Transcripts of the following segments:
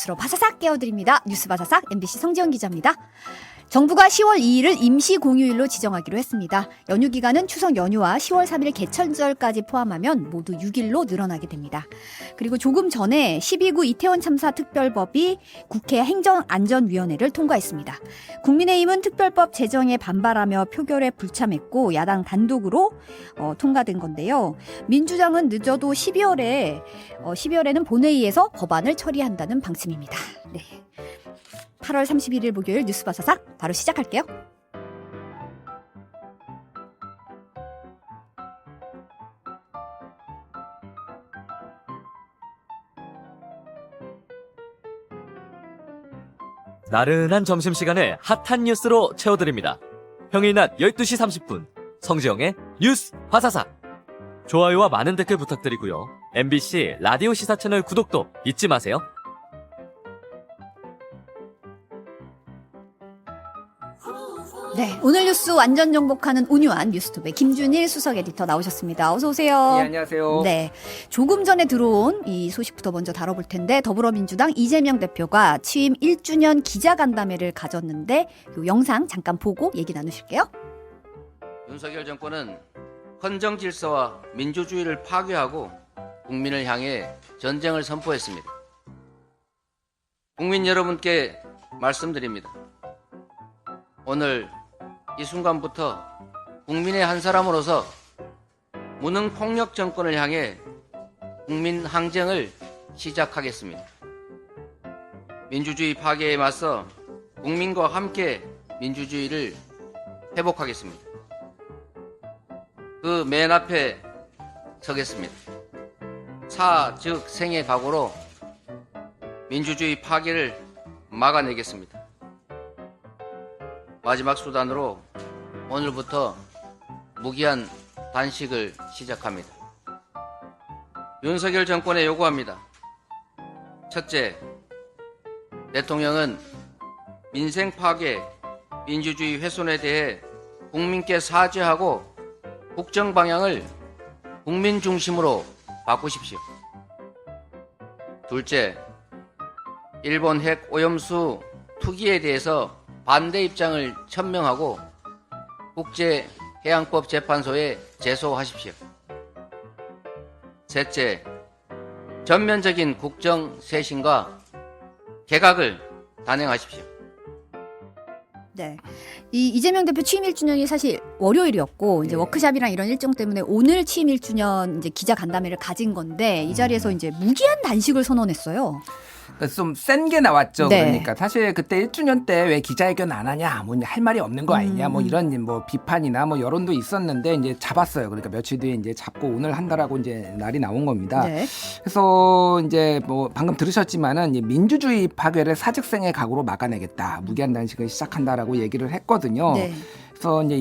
뉴스로 바사삭 깨워드립니다. 뉴스 바사삭 MBC 성지연 기자입니다. 정부가 10월 2일을 임시 공휴일로 지정하기로 했습니다. 연휴 기간은 추석 연휴와 10월 3일 개천절까지 포함하면 모두 6일로 늘어나게 됩니다. 그리고 조금 전에 12구 이태원 참사 특별법이 국회 행정안전위원회를 통과했습니다. 국민의힘은 특별법 제정에 반발하며 표결에 불참했고 야당 단독으로 통과된 건데요. 민주당은 늦어도 12월에는 본회의에서 법안을 처리한다는 방침입니다. 네. 8월 31일 목요일 뉴스 바사삭 바로 시작할게요. 나른한 점심시간을 핫한 뉴스로 채워드립니다. 평일 낮 12시 30분 성지영의 뉴스 바사삭. 좋아요와 많은 댓글 부탁드리고요. MBC 라디오 시사 채널 구독도 잊지 마세요. 네, 오늘 뉴스 완전 정복하는 온유한 뉴스톱의 김준일 수석 에디터 나오셨습니다. 어서 오세요. 네, 안녕하세요. 네, 조금 전에 들어온 이 소식부터 먼저 다뤄볼 텐데 더불어민주당 이재명 대표가 취임 1주년 기자간담회를 가졌는데 이 영상 잠깐 보고 얘기 나누실게요. 윤석열 정권은 헌정 질서와 민주주의를 파괴하고 국민을 향해 전쟁을 선포했습니다. 국민 여러분께 말씀드립니다. 오늘 이 순간부터 국민의 한 사람으로서 무능폭력 정권을 향해 국민 항쟁을 시작하겠습니다. 민주주의 파괴에 맞서 국민과 함께 민주주의를 회복하겠습니다. 그 맨 앞에 서겠습니다. 사, 즉 생의 각오로 민주주의 파괴를 막아내겠습니다. 마지막 수단으로 오늘부터 무기한 단식을 시작합니다. 윤석열 정권에 요구합니다. 첫째, 대통령은 민생 파괴, 민주주의 훼손에 대해 국민께 사죄하고 국정 방향을 국민 중심으로 바꾸십시오. 둘째, 일본 핵 오염수 투기에 대해서 반대 입장을 천명하고 국제해양법재판소에 제소하십시오. 셋째, 전면적인 국정 쇄신과 개각을 단행하십시오. 네, 이 이재명 대표 취임 1주년이 사실 월요일이었고 이제 워크숍이랑 이런 일정 때문에 오늘 취임 1주년 이제 기자간담회를 가진 건데 이 자리에서 이제 무기한 단식을 선언했어요. 좀 센 게 나왔죠. 네. 그러니까 사실 그때 1주년 때 왜 기자회견 안 하냐, 뭐 할 말이 없는 거 아니냐, 뭐 이런 뭐 비판이나 뭐 여론도 있었는데 이제 잡았어요. 그러니까 며칠 뒤에 이제 잡고 오늘 한다라고 이제 날이 나온 겁니다. 네. 그래서 이제 뭐 방금 들으셨지만은 민주주의 파괴를 사직생의 각오로 막아내겠다, 무기한 단식을 시작한다라고 얘기를 했거든요. 네. 그래서 이제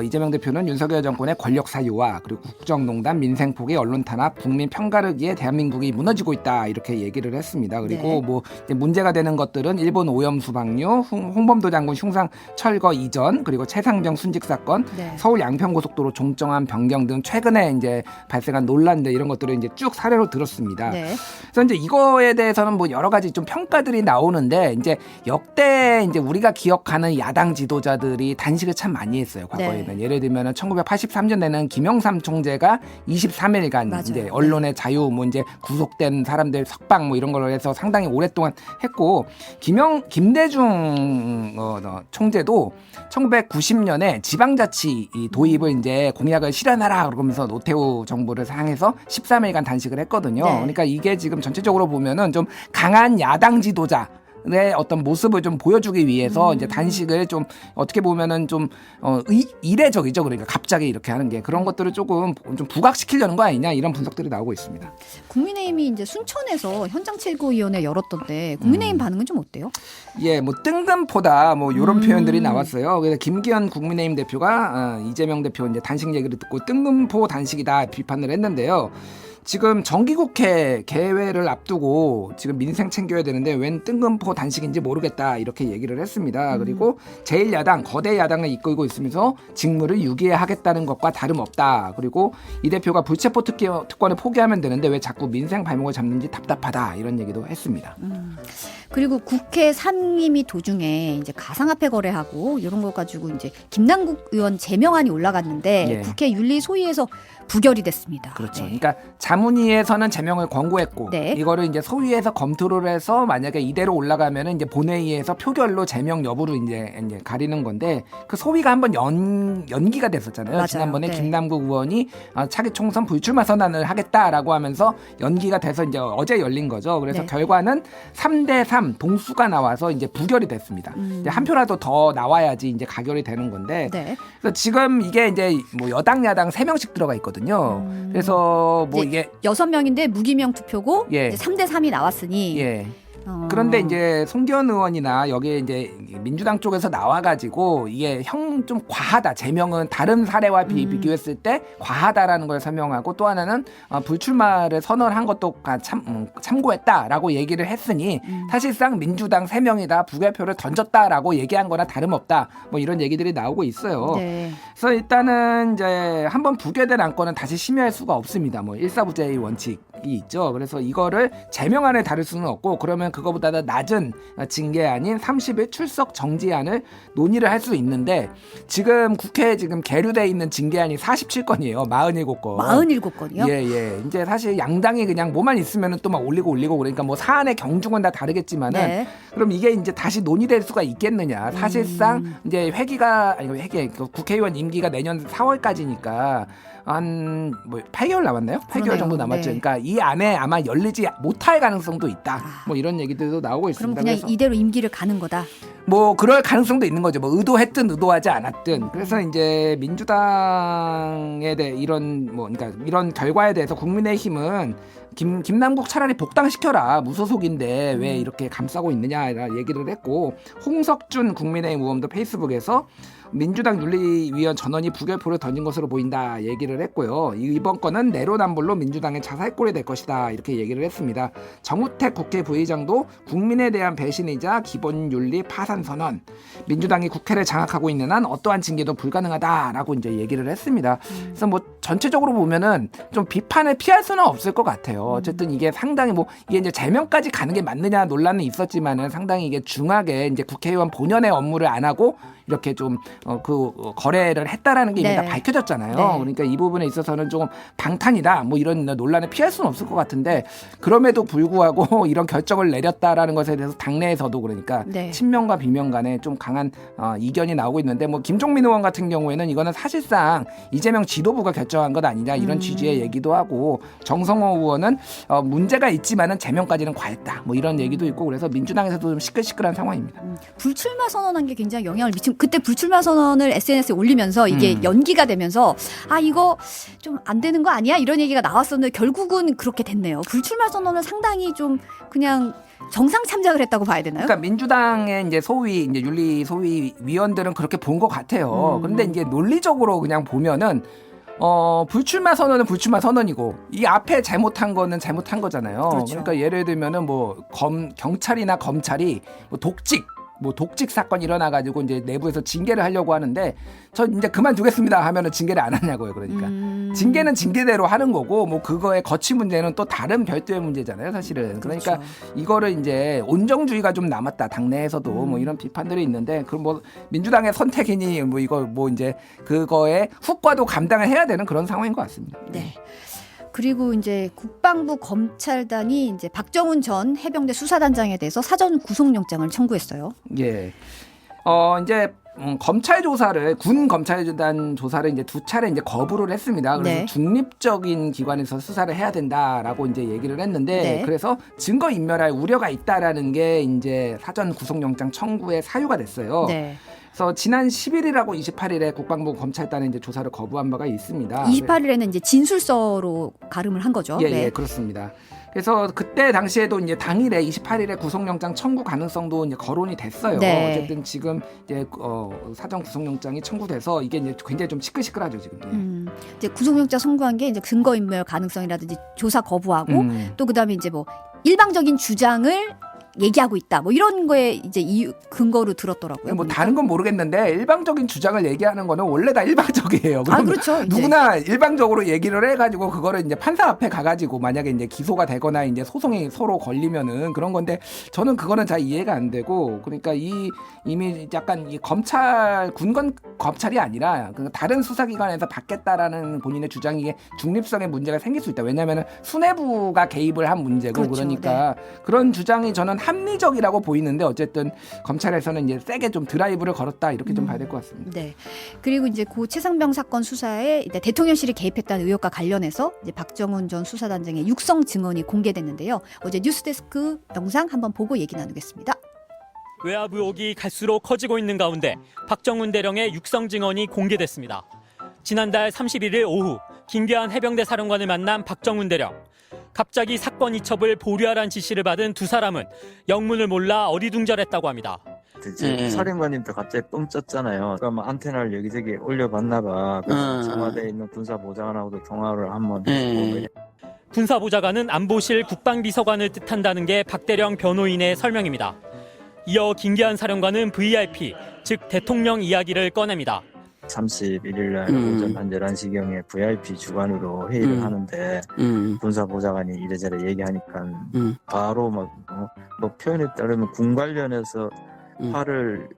이재명 대표는 윤석열 정권의 권력 사유와 그리고 국정농단, 민생 포기, 언론 탄압, 국민 편가르기에 대한민국이 무너지고 있다 이렇게 얘기를 했습니다. 그리고 네. 뭐 이제 문제가 되는 것들은 일본 오염수 방류, 홍범도 장군 흉상 철거 이전, 그리고 최상병 순직 사건, 네. 서울 양평고속도로 종점안 변경 등 최근에 이제 발생한 논란들 이런 것들을 이제 쭉 사례로 들었습니다. 네. 그래서 이제 이거에 대해서는 뭐 여러 가지 좀 평가들이 나오는데 이제 역대 이제 우리가 기억하는 야당 지도자들이 단식을 참 많이 했어요. 과거에는. 네. 예를 들면은 1983년에는 김영삼 총재가 23일간 맞아요. 이제 언론의 자유, 뭐 이제 구속된 사람들 석방 뭐 이런 걸로 해서 상당히 오랫동안 했고, 김대중 총재도 1990년에 지방자치 도입을 이제 공약을 실현하라 그러면서 노태우 정부를 향해서 13일간 단식을 했거든요. 네. 그러니까 이게 지금 전체적으로 보면은 좀 강한 야당 지도자 의 어떤 모습을 좀 보여주기 위해서 이제 단식을 좀 어떻게 보면은 좀 이례적이죠. 그러니까 갑자기 이렇게 하는 게 그런 것들을 조금 좀 부각시키려는 거 아니냐 이런 분석들이 나오고 있습니다. 국민의힘이 이제 순천에서 현장 최고위원회 열었던데 국민의힘 반응은 좀 어때요? 예, 뭐 뜬금포다 뭐 이런 표현들이 나왔어요. 그래서 김기현 국민의힘 대표가 이재명 대표 이제 단식 얘기를 듣고 뜬금포 단식이다 비판을 했는데요. 지금 정기국회 개회를 앞두고 지금 민생 챙겨야 되는데 웬 뜬금포 단식인지 모르겠다 이렇게 얘기를 했습니다. 그리고 제1야당 거대 야당을 이끌고 있으면서 직무를 유기하겠다는 것과 다름없다. 그리고 이 대표가 불체포 특권을 포기하면 되는데 왜 자꾸 민생 발목을 잡는지 답답하다 이런 얘기도 했습니다. 그리고 국회 상임위 도중에 이제 가상화폐 거래하고 이런 거 가지고 이제 김남국 의원 제명안이 올라갔는데 예. 국회 윤리소위에서 부결이 됐습니다. 그렇죠. 네. 그러니까 자문위에서는 제명을 권고했고 네. 이거를 이제 소위에서 검토를 해서 만약에 이대로 올라가면은 이제 본회의에서 표결로 제명 여부를 이제 가리는 건데 그 소위가 한번 연기가 됐었잖아요. 맞아요. 지난번에 네. 김남국 의원이 차기 총선 불출마 선언을 하겠다라고 하면서 연기가 돼서 이제 어제 열린 거죠. 그래서 네. 결과는 3대3 동수가 나와서 이제 부결이 됐습니다. 이제 한 표라도 더 나와야지 이제 가결이 되는 건데 네. 그래서 지금 이게 이제 뭐 여당 야당 3명씩 들어가 있거든요. 그래서 뭐 이제 이게 6명인데 무기명 투표고 예. 이제 3대3이 나왔으니 예. 그런데 이제 송기현 의원이나 여기에 이제 민주당 쪽에서 나와가지고 이게 형 좀 과하다. 제명은 다른 사례와 비교했을 때 과하다라는 걸 설명하고 또 하나는 불출마를 선언한 것도 참고했다라고 얘기를 했으니 사실상 민주당 3명이 다 부결표를 던졌다라고 얘기한 거나 다름없다. 뭐 이런 얘기들이 나오고 있어요. 네. 그래서 일단은 이제 한번 부결된 안건은 다시 심의할 수가 없습니다. 뭐 일사부재의 원칙이 있죠. 그래서 이거를 제명안에 다룰 수는 없고 그러면 그거보다 더 낮은 징계안인 30일 출석 정지안을 논의를 할 수 있는데 지금 국회에 지금 계류돼 있는 징계안이 47건이에요. 47건. 47건이요? 예. 이제 사실 양당이 그냥 뭐만 있으면은 또 막 올리고 그러니까 뭐 사안의 경중은 다 다르겠지만은 네. 그럼 이게 이제 다시 논의될 수가 있겠느냐. 사실상 이제 국회의원 임기가 내년 4월까지니까 한 뭐 8개월 남았나요? 8개월 그러네요. 정도 남았죠. 네. 그러니까 이 안에 아마 열리지 못할 가능성도 있다. 뭐 이런 얘기들도 나오고 그럼 있습니다. 그냥 그래서 이대로 임기를 가는 거다. 뭐 그럴 가능성도 있는 거죠. 뭐 의도했든 의도하지 않았든. 그래서 이제 민주당에 대해 그러니까 이런 결과에 대해서 국민의힘은 김남국 차라리 복당시켜라. 무소속인데 왜 이렇게 감싸고 있느냐 얘기를 했고 홍석준 국민의힘 의원도 페이스북에서 민주당 윤리위원 전원이 부결표를 던진 것으로 보인다 얘기를 했고요. 이번 건은 내로남불로 민주당의 자살골이 될 것이다 이렇게 얘기를 했습니다. 정우택 국회 부의장도 국민에 대한 배신이자 기본윤리 파산 선언, 민주당이 국회를 장악하고 있는 한 어떠한 징계도 불가능하다라고 이제 얘기를 했습니다. 그래서 뭐 전체적으로 보면은 좀 비판을 피할 수는 없을 것 같아요. 어쨌든 이게 상당히 이게 이제 제명까지 가는 게 맞느냐 논란은 있었지만은 상당히 이게 중하게 이제 국회의원 본연의 업무를 안 하고 이렇게 좀 거래를 했다라는 게 이미 네. 다 밝혀졌잖아요. 네. 그러니까 이 부분에 있어서는 좀 방탄이다 뭐 이런 논란을 피할 수는 없을 것 같은데 그럼에도 불구하고 이런 결정을 내렸다라는 것에 대해서 당내에서도 그러니까 네. 친명과 비명 간에 좀 강한 이견이 나오고 있는데 뭐 김종민 의원 같은 경우에는 이거는 사실상 이재명 지도부가 결정한 것 아니냐 이런 취지의 얘기도 하고 정성호 의원은 문제가 있지만은 제명까지는 과했다 뭐 이런 얘기도 있고 그래서 민주당에서도 좀 시끌시끌한 상황입니다. 불출마 선언한 게 굉장히 영향을 미친 그때 불출마 선언을 SNS에 올리면서 이게 연기가 되면서 이거 좀 안 되는 거 아니야? 이런 얘기가 나왔었는데 결국은 그렇게 됐네요. 불출마 선언을 상당히 좀 그냥 정상 참작을 했다고 봐야 되나요? 그러니까 민주당의 이제 윤리 소위 위원들은 그렇게 본 것 같아요. 그런데 이제 논리적으로 그냥 보면은 불출마 선언은 불출마 선언이고 이 앞에 잘못한 거는 잘못한 거잖아요. 그렇죠. 그러니까 예를 들면은 경찰이나 검찰이 독직 사건이 일어나가지고 이제 내부에서 징계를 하려고 하는데 저 이제 그만두겠습니다 하면은 징계를 안 하냐고요. 그러니까 징계는 징계대로 하는 거고 뭐 그거의 거치 문제는 또 다른 별도의 문제잖아요. 사실은 그러니까 그렇죠. 이거를 이제 온정주의가 좀 남았다 당내에서도 뭐 이런 비판들이 있는데 그럼 뭐 민주당의 선택이니 뭐 이거 뭐 이제 그거의 후과도 감당을 해야 되는 그런 상황인 것 같습니다. 네. 그리고 이제 국방부 검찰단이 이제 박정훈 전 해병대 수사단장에 대해서 사전 구속영장을 청구했어요. 예. 이제 검찰 조사를 군 검찰단 조사를 이제 2차례 이제 거부를 했습니다. 그래서 네. 중립적인 기관에서 수사를 해야 된다라고 이제 얘기를 했는데 네. 그래서 증거 인멸할 우려가 있다라는 게 이제 사전 구속영장 청구의 사유가 됐어요. 네. 그래서 지난 10일이라고 28일에 국방부 검찰단에 이제 조사를 거부한 바가 있습니다. 28일에는 이제 진술서로 가름을 한 거죠. 예, 네. 예, 그렇습니다. 그래서 그때 당시에도 이제 당일에 28일에 구속영장 청구 가능성도 이제 거론이 됐어요. 네. 어쨌든 지금 이제 사전 구속영장이 청구돼서 이게 이제 굉장히 좀 시끌시끌하죠 지금. 예. 이제 구속영장 청구한 게 이제 증거인멸 가능성이라든지 조사 거부하고 또 그다음에 이제 뭐 일방적인 주장을 얘기하고 있다. 뭐 이런 거에 이제 이유 근거로 들었더라고요. 뭐 보니까. 다른 건 모르겠는데 일방적인 주장을 얘기하는 거는 원래 다 일방적이에요. 그럼 그렇죠. 이제. 누구나 일방적으로 얘기를 해가지고 그거를 이제 판사 앞에 가가지고 만약에 이제 기소가 되거나 이제 소송이 서로 걸리면은 그런 건데 저는 그거는 잘 이해가 안 되고 그러니까 이미 약간 이 군건 검찰이 아니라 그 다른 수사기관에서 받겠다라는 본인의 주장이 중립성에 문제가 생길 수 있다. 왜냐하면 수뇌부가 개입을 한 문제고 그렇죠. 그러니까 그런 주장이 저는 합리적이라고 보이는데 어쨌든 검찰에서는 이제 세게 좀 드라이브를 걸었다 이렇게 좀 봐야 될 것 같습니다. 네. 그리고 이제 고 최상병 사건 수사에 이제 대통령실이 개입했다는 의혹과 관련해서 이제 박정훈 전 수사단장의 육성 증언이 공개됐는데요. 어제 뉴스데스크 영상 한번 보고 얘기 나누겠습니다. 외압 의혹이 갈수록 커지고 있는 가운데 박정훈 대령의 육성 증언이 공개됐습니다. 지난달 31일 오후 김계한 해병대 사령관을 만난 박정훈 대령. 갑자기 사건 이첩을 보류하라는 지시를 받은 두 사람은 영문을 몰라 어리둥절했다고 합니다. 이제 사령관님도 갑자기 뻥 쪘잖아요. 그러면 안테나를 여기저기 올려봤나봐. 그래서 청와대에 있는 군사보좌관하고도 통화를 한번 했고. 군사보좌관은 안보실 국방비서관을 뜻한다는 게 박 대령 변호인의 설명입니다. 이어 김계한 사령관은 VIP, 즉 대통령 이야기를 꺼냅니다. 31일 날 오전 한 11시경에 VIP 주관으로 회의를 하는데 군사보좌관이 이래저래 얘기하니까 바로 뭐 표현에 따르면 군 관련해서 화를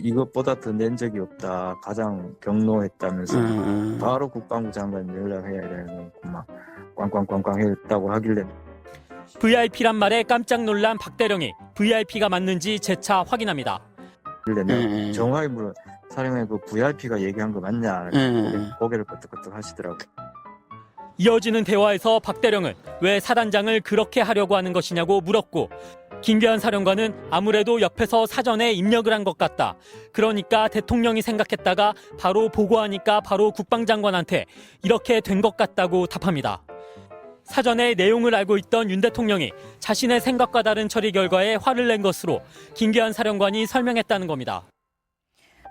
이것보다 더 낸 적이 없다. 가장 경로했다면서 바로 국방부 장관 연락해야 되는 막 꽝꽝꽝꽝 했다고 하길래 VIP란 말에 깜짝 놀란 박 대령이 VIP가 맞는지 재차 확인합니다. 정확히 물어 사령관 그 VIP가 얘기한 거 맞냐 고개를 끄덕끄덕 하시더라고요. 이어지는 대화에서 박 대령은 왜 사단장을 그렇게 하려고 하는 것이냐고 물었고 김계한 사령관은 아무래도 옆에서 사전에 입력을 한 것 같다. 그러니까 대통령이 생각했다가 바로 보고하니까 바로 국방장관한테 이렇게 된 것 같다고 답합니다. 사전에 내용을 알고 있던 윤 대통령이 자신의 생각과 다른 처리 결과에 화를 낸 것으로 김계한 사령관이 설명했다는 겁니다.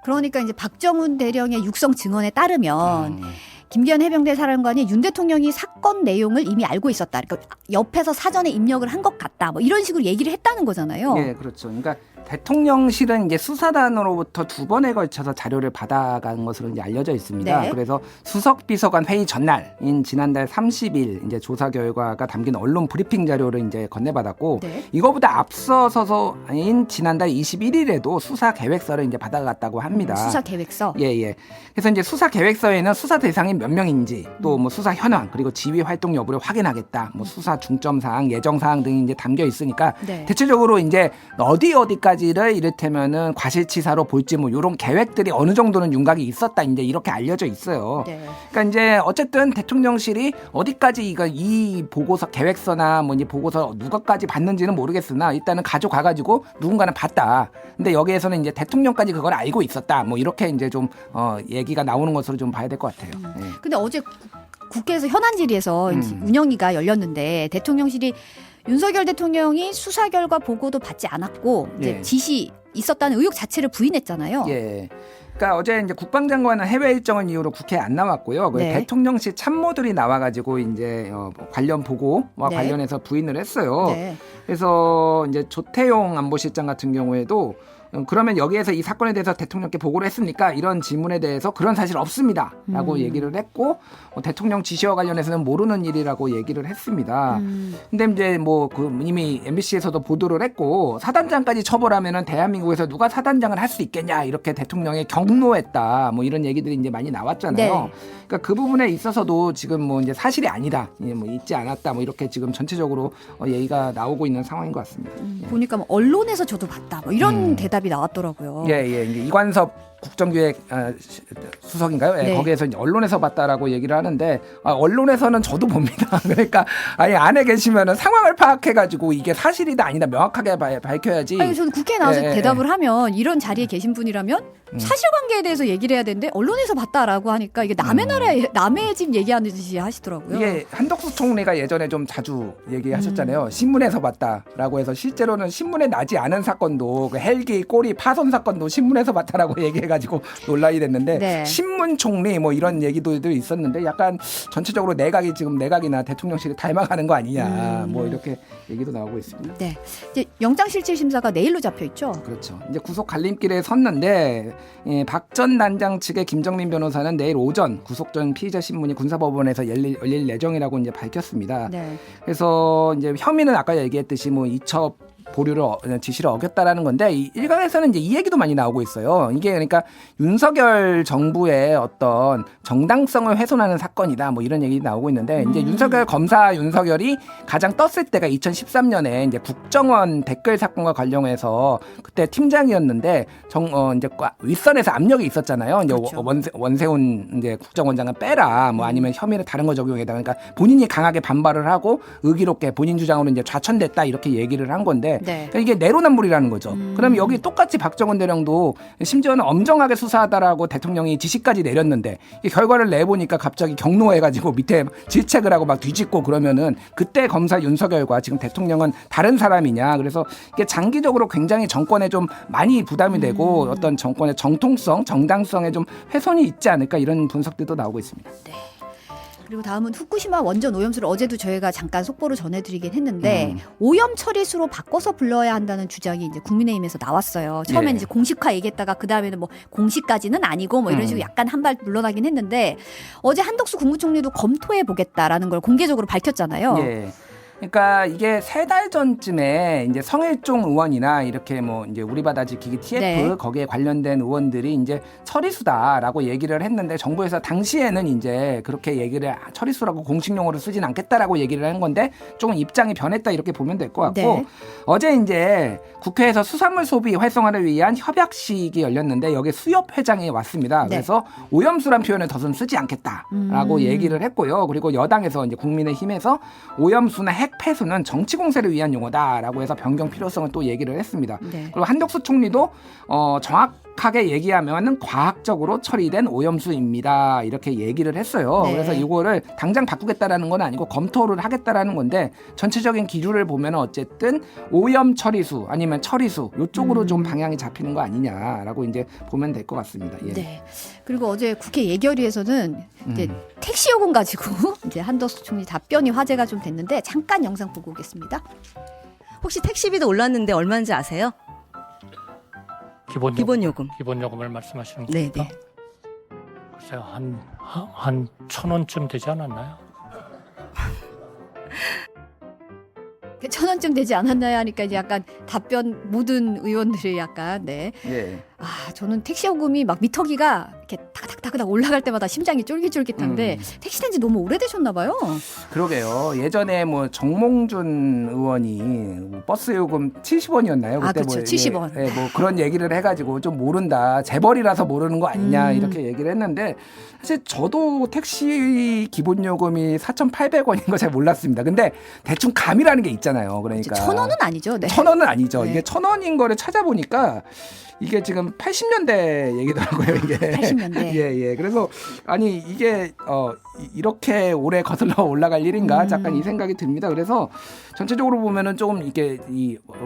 그러니까 이제 박정훈 대령의 육성 증언에 따르면 김기현 해병대 사령관이 윤 대통령이 사건 내용을 이미 알고 있었다. 그러니까 옆에서 사전에 입력을 한 것 같다. 뭐 이런 식으로 얘기를 했다는 거잖아요. 예, 그렇죠. 그러니까 대통령실은 이제 수사단으로부터 두 번에 걸쳐서 자료를 받아간 것으로 이제 알려져 있습니다. 네. 그래서 수석비서관 회의 전날인 지난달 30일 이제 조사 결과가 담긴 언론 브리핑 자료를 이제 건네받았고 네. 이거보다 앞서서인 지난달 21일에도 수사 계획서를 이제 받아갔다고 합니다. 수사 계획서. 예, 예. 그래서 이제 수사 계획서에는 수사 대상이 몇 명인지 또 뭐 수사 현황 그리고 지휘 활동 여부를 확인하겠다. 뭐 수사 중점 사항, 예정 사항 등이 이제 담겨 있으니까 네. 대체적으로 이제 어디까지를 이를테면은 과실치사로 볼지 뭐 이런 계획들이 어느 정도는 윤곽이 있었다 이제 이렇게 알려져 있어요. 네. 그러니까 이제 어쨌든 대통령실이 어디까지 이 보고서 계획서나 뭐 이 보고서 누가까지 봤는지는 모르겠으나 일단은 가져가가지고 누군가는 봤다. 근데 여기에서는 이제 대통령까지 그걸 알고 있었다. 뭐 이렇게 이제 좀 얘기가 나오는 것으로 좀 봐야 될 것 같아요. 예. 근데 어제 국회에서 현안 질의에서 운영위가 열렸는데 대통령실이 윤석열 대통령이 수사 결과 보고도 받지 않았고 이제 예. 지시 있었다는 의혹 자체를 부인했잖아요. 예. 그러니까 어제 이제 국방장관은 해외 일정을 이유로 국회에 안 나왔고요. 네. 대통령실 참모들이 나와가지고 이제 관련 보고와 네. 관련해서 부인을 했어요. 네. 그래서 이제 조태용 안보실장 같은 경우에도 그러면 여기에서 이 사건에 대해서 대통령께 보고를 했습니까? 이런 질문에 대해서 그런 사실 없습니다. 라고 얘기를 했고 대통령 지시와 관련해서는 모르는 일이라고 얘기를 했습니다. 근데 이제 뭐 이미 MBC에서도 보도를 했고 사단장까지 처벌하면은 대한민국에서 누가 사단장을 할 수 있겠냐 이렇게 대통령에 경로했다. 뭐 이런 얘기들이 이제 많이 나왔잖아요. 네. 그러니까 그 부분에 있어서도 지금 뭐 이제 사실이 아니다. 뭐 있지 않았다. 뭐 이렇게 지금 전체적으로 얘기가 나오고 있는 상황인 것 같습니다. 보니까 뭐 언론에서 저도 봤다. 뭐 이런 대답이 나왔더라고요. 예, 예. 이제 이관섭 국정기획 수석인가요? 예, 네. 거기에서 이제 언론에서 봤다라고 얘기를 하는데 언론에서는 저도 봅니다. 그러니까 아니 안에 계시면은 상황을 파악해가지고 이게 사실이다 아니다 명확하게 밝혀야지. 아니 저는 국회에 나와서 예, 대답을 하면 이런 자리에 계신 분이라면 사실관계에 대해서 얘기를 해야 되는데 언론에서 봤다라고 하니까 이게 남의 나라에 남의 집 얘기하는 듯이 하시더라고요. 이게 한덕수 총리가 예전에 좀 자주 얘기하셨잖아요. 신문에서 봤다라고 해서 실제로는 신문에 나지 않은 사건도 그 헬기 꼬리 파손 사건도 신문에서 봤다라고 얘기해가지고 해가지고 논란이 됐는데 네. 신문 총리 뭐 이런 얘기도 있었는데 약간 전체적으로 내각이나 대통령실이 닮아가는 거 아니냐 뭐 이렇게 얘기도 나오고 있습니다. 네. 이제 영장실질심사가 내일로 잡혀 있죠. 그렇죠. 이제 구속 갈림길에 섰는데 박 전 단장 측의 김정민 변호사는 내일 오전 구속 전 피의자 신문이 군사법원에서 열릴 예정이라고 이제 밝혔습니다. 네. 그래서 이제 혐의는 아까 얘기했듯이 뭐 이첩 보류를 지시를 어겼다라는 건데 일각에서는 이제 이 얘기도 많이 나오고 있어요. 이게 그러니까 윤석열 정부의 어떤 정당성을 훼손하는 사건이다. 뭐 이런 얘기 나오고 있는데 이제 윤석열 검사 윤석열이 가장 떴을 때가 2013년에 이제 국정원 댓글 사건과 관련해서 그때 팀장이었는데 이제 윗선에서 압력이 있었잖아요. 이제 그렇죠. 원세훈 이제 국정원장은 빼라. 뭐 아니면 혐의를 다른 거 적용해다. 그러니까 본인이 강하게 반발을 하고 의기롭게 본인 주장으로 이제 좌천됐다 이렇게 얘기를 한 건데 네. 그러니까 이게 내로남불이라는 거죠. 그럼 여기 똑같이 박정원 대령도 심지어는 엄정하게 수사하다라고 대통령이 지시까지 내렸는데 이 결과를 내보니까 갑자기 경로해가지고 밑에 질책을 하고 막 뒤집고 그러면은 그때 검사 윤석열과 지금 대통령은 다른 사람이냐. 그래서 이게 장기적으로 굉장히 정권에 좀 많이 부담이 되고 어떤 정권의 정통성, 정당성에 좀 훼손이 있지 않을까 이런 분석들도 나오고 있습니다. 그리고 다음은 후쿠시마 원전 오염수를 어제도 저희가 잠깐 속보로 전해드리긴 했는데 오염 처리수로 바꿔서 불러야 한다는 주장이 이제 국민의힘에서 나왔어요. 처음엔 예. 이제 공식화 얘기했다가 그 다음에는 뭐 공식까지는 아니고 뭐 이런 식으로 약간 한 발 물러나긴 했는데 어제 한덕수 국무총리도 검토해 보겠다라는 걸 공개적으로 밝혔잖아요. 예. 그러니까 이게 3달 전쯤에 이제 성일종 의원이나 이렇게 뭐 이제 우리 바다 지키기 TF 네. 거기에 관련된 의원들이 이제 처리수다라고 얘기를 했는데 정부에서 당시에는 이제 그렇게 얘기를 처리수라고 공식 용어로 쓰진 않겠다라고 얘기를 한 건데 조금 입장이 변했다 이렇게 보면 될 것 같고 네. 어제 이제 국회에서 수산물 소비 활성화를 위한 협약식이 열렸는데 여기에 수협 회장이 왔습니다. 네. 그래서 오염수란 표현을 더는 쓰지 않겠다라고 얘기를 했고요. 그리고 여당에서 이제 국민의힘에서 오염수나 핵 폐수는 정치 공세를 위한 용어다라고 해서 변경 필요성을 또 얘기를 했습니다. 네. 그리고 한덕수 총리도 정확하게 얘기하면은 과학적으로 처리된 오염수입니다. 이렇게 얘기를 했어요. 네. 그래서 이거를 당장 바꾸겠다라는 건 아니고 검토를 하겠다라는 건데 전체적인 기준을 보면 어쨌든 오염 처리수 아니면 처리수 이쪽으로 좀 방향이 잡히는 거 아니냐라고 이제 보면 될 것 같습니다. 예. 네. 그리고 어제 국회 예결위에서는 이제 택시 요금 가지고 이제 한덕수 총리 답변이 화제가 좀 됐는데 잠깐 영상 보고 오겠습니다. 혹시 택시비도 올랐는데 얼마인지 아세요? 기본 요금. 기본 요금을 말씀하시는 네, 겁니까? 네. 글쎄요, 한 1,000원쯤 되지 않았나요? 1,000원쯤 되지 않았나요 하니까 이제 약간 답변 모든 의원들이 약간 네. 예. 아, 저는 택시 요금이 막 미터기가 이렇게 타닥타닥 올라갈 때마다 심장이 쫄깃쫄깃한데 택시 탄 지 너무 오래되셨나 봐요. 그러게요. 예전에 뭐 정몽준 의원이 뭐 버스 요금 70원이었나요? 아, 그렇죠. 70원. 예, 뭐 그런 얘기를 해가지고 좀 모른다. 재벌이라서 모르는 거 아니냐 이렇게 얘기를 했는데 사실 저도 택시 기본 요금이 4,800원인 거 잘 몰랐습니다. 근데 대충 감이라는 게 있잖아요. 그러니까 1,000원은 아니죠. 네. 1,000원은 아니죠. 네. 이게 1,000원인 거를 찾아보니까 이게 지금 80년대 얘기더라고요, 이게. 80년대. 예, 예. 그래서 아니 이게 이렇게 오래 거슬러 올라갈 일인가? 잠깐 이 생각이 듭니다. 그래서 전체적으로 보면은 조금 이게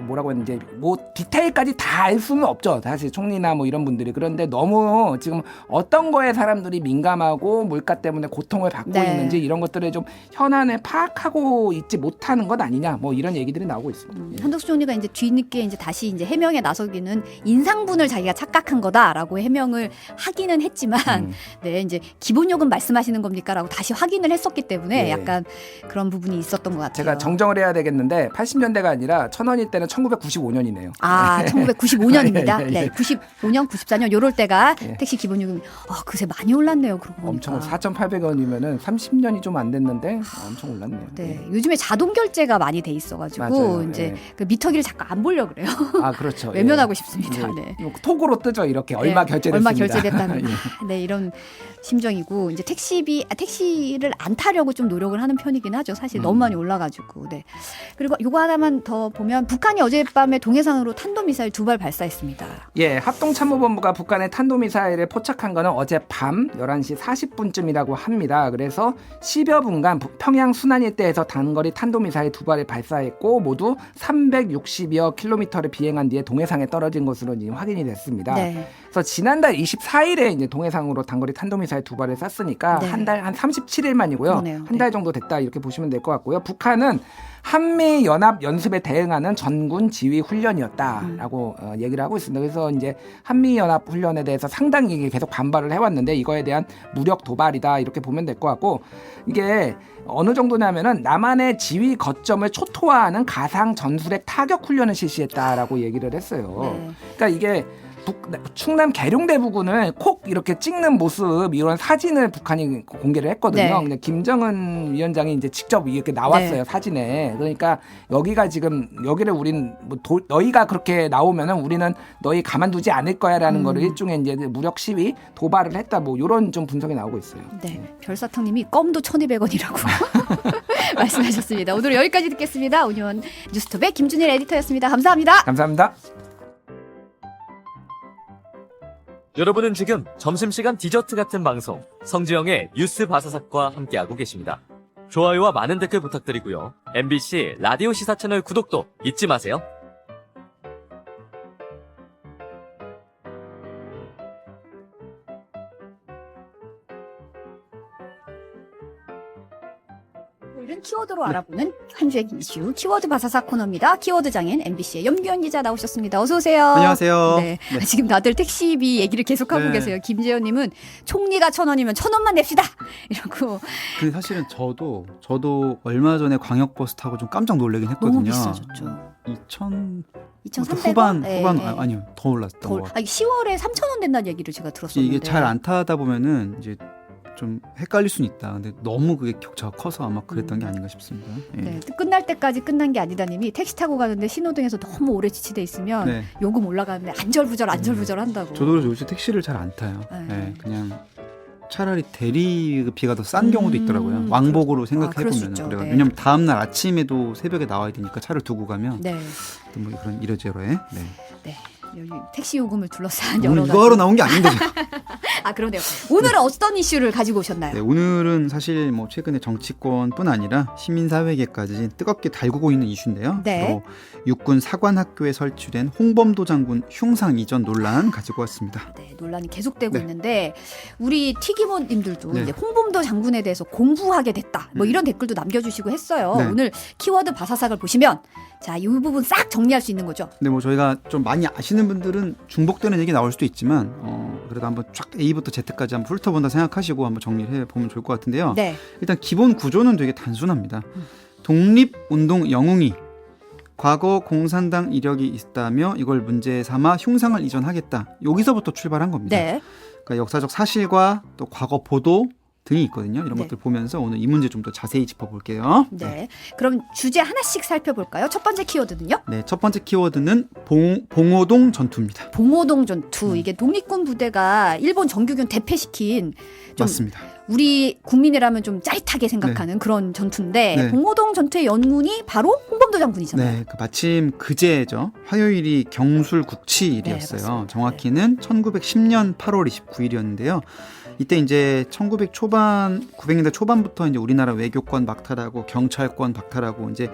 뭐라고 했는지 뭐 디테일까지 다 알 수는 없죠. 사실 총리나 뭐 이런 분들이. 그런데 너무 지금 어떤 거에 사람들이 민감하고 물가 때문에 고통을 받고 네. 있는지 이런 것들을 좀 현안에 파악하고 있지 못하는 것 아니냐? 뭐 이런 얘기들이 나오고 있습니다. 예. 한덕수 총리가 이제 뒤늦게 이제 다시 이제 해명에 나서기는 인상분을 자기가 착각한 거다라고 해명을 하기는 했지만 네 이제 기본 요금 말씀하시는 겁니까라고 다시 확인을 했었기 때문에 예. 약간 그런 부분이 있었던 것 같아요. 제가 정정을 해야 되겠는데 80년대가 아니라 1,000원일 때는 1995년이네요. 아 1995년입니다. 예, 예, 예. 네 95년 94년 요럴 때가 예. 택시 기본 요금이 그새 많이 올랐네요. 그러고 보니까. 엄청 4,800원이면은 30년이 좀 안 됐는데 엄청 올랐네요. 네, 요즘에 자동 결제가 많이 돼 있어가지고 맞아요. 이제 예. 그 미터기를 자꾸 안 보려 그래요. 아 그렇죠. 외면하고 예. 싶습니다. 네. 톡으로 뜨죠 이렇게 얼마 네, 결제됐습니다. 얼마 결제됐다는 예. 네 이런 심정이고 이제 택시를 안 타려고 좀 노력을 하는 편이긴 하죠. 사실 너무 많이 올라가지고. 네. 그리고 요거 하나만 더 보면 북한이 어젯밤에 동해상으로 탄도미사일 2발 발사했습니다. 예, 합동참모본부가 북한의 탄도미사일을 포착한 거는 어젯밤 11시 40분쯤이라고 합니다. 그래서 10여 분간 평양 순안 일대에서 단거리 탄도미사일 2발을 발사했고 모두 360여 킬로미터를 비행한 뒤에 동해상에 떨어진 것으로 지금 확인이 됐습니다. 네. 그래서 지난달 24일에 이제 동해상으로 단거리 탄도미사일 2발을 쐈으니까 네. 한 달 한 37일 만이고요. 그러네요. 한 달 정도 됐다 이렇게 보시면 될 것 같고요. 북한은 한미 연합 연습에 대응하는 전군 지휘 훈련이었다라고 얘기를 하고 있습니다. 그래서 이제 한미 연합 훈련에 대해서 상당히 이게 계속 반발을 해왔는데 이거에 대한 무력 도발이다 이렇게 보면 될 것 같고 이게 어느 정도냐면은 남한의 지휘 거점을 초토화하는 가상 전술핵 타격 훈련을 실시했다라고 얘기를 했어요. 네. 그러니까 이게 충남 계룡대 부근을 콕 이렇게 찍는 모습 이런 사진을 북한이 공개를 했거든요. 네. 근데 김정은 위원장이 이제 직접 이렇게 나왔어요. 네. 사진에. 그러니까 여기가 지금 여기를 우린 너희가 그렇게 나오면은 우리는 너희 가만두지 않을 거야라는 거를 일종의 이제 무력 시위 도발을 했다. 뭐 이런 좀 분석이 나오고 있어요. 네. 별사탕님이 껌도 1,200원이라고 말씀하셨습니다. 오늘 여기까지 듣겠습니다. 오년 뉴스톱의 김준일 에디터였습니다. 감사합니다. 감사합니다. 여러분은 지금 점심시간 디저트 같은 방송 성지영의 뉴스 바사삭과 함께하고 계십니다. 좋아요와 많은 댓글 부탁드리고요. MBC 라디오 시사 채널 구독도 잊지 마세요. 오늘은 키워드로 알아보는 한 주의 이슈 키워드 바사삭 코너입니다. 키워드 장인 MBC의 염규현 기자 나오셨습니다. 어서 오세요. 안녕하세요. 네. 지금 다들 택시비 얘기를 계속하고 네. 계세요. 김재현님은 총리가 1,000원이면 1,000원만 냅시다. 이러고 근데 사실은 저도 얼마 전에 광역버스 타고 좀 깜짝 놀라긴 했거든요. 너무 비싸졌죠. 2,300원? 후반 아니요 더 올랐던 거. 10월에 3,000원 된다는 얘기를 제가 들었었는데 이게 잘 안 타다 보면은 이제 좀 헷갈릴 수는 있다. 근데 너무 그게 격차가 커서 아마 그랬던 게 아닌가 싶습니다. 예. 네, 끝날 때까지 끝난 게 아니다님이 택시 타고 가는데 신호등에서 너무 오래 지치돼 있으면 네. 요금 올라가는데 안절부절 한다고. 저도 그래서 요새 택시를 잘 안 타요. 네. 예, 그냥 차라리 대리비가 더 싼 경우도 있더라고요. 그럴 왕복으로 수 생각해보면. 있죠. 그래가 네. 왜냐면 다음날 아침에도 새벽에 나와야 되니까 차를 두고 가면 네, 또 뭐 그런 이러저러해. 네. 네. 여기 택시 요금을 둘러싼 오늘 여러 이거 하러 나온 게 아닌데. 제가. 아 그러네요. 오늘은 어떤 이슈를 가지고 오셨나요? 네, 오늘은 사실 뭐 최근에 정치권뿐 아니라 시민사회계까지 뜨겁게 달구고 있는 이슈인데요. 네. 바로 육군 사관학교에 설치된 홍범도 장군 흉상 이전 논란 가지고 왔습니다. 네, 논란이 계속되고 네. 있는데 우리 튀기모님들도 네. 이제 홍범도 장군에 대해서 공부하게 됐다. 뭐 이런 댓글도 남겨주시고 했어요. 네. 오늘 키워드 바사삭을 보시면 자, 이 부분 싹 정리할 수 있는 거죠. 근데 뭐 저희가 좀 많이 아시는 분들은 중복되는 얘기 나올 수도 있지만 그래도 한번 쫙 A부터 Z까지 한번 훑어본다 생각하시고 한번 정리를 해보면 좋을 것 같은데요. 네. 일단 기본 구조는 되게 단순합니다. 독립운동 영웅이 과거 공산당 이력이 있다며 이걸 문제 삼아 흉상을 이전하겠다. 여기서부터 출발한 겁니다. 네. 그러니까 역사적 사실과 또 과거 보도 등이 있거든요. 이런 네. 것들 보면서 오늘 이 문제 좀 더 자세히 짚어볼게요. 네. 그럼 주제 하나씩 살펴볼까요? 첫 번째 키워드는요? 네, 첫 번째 키워드는 봉오동 전투입니다. 봉오동 전투. 이게 독립군 부대가 일본 정규군 대패시킨 좀 맞습니다. 우리 국민이라면 좀 짜릿하게 생각하는 그런 전투인데 네. 봉오동 전투의 연군이 바로 홍범도 장군이잖아요. 네, 마침 그제죠. 화요일이 경술국치일이었어요. 네, 맞습니다. 정확히는 1910년 8월 29일이었는데요. 이때 이제 900년대 초반부터 이제 우리나라 외교권 박탈하고 경찰권 박탈하고 이제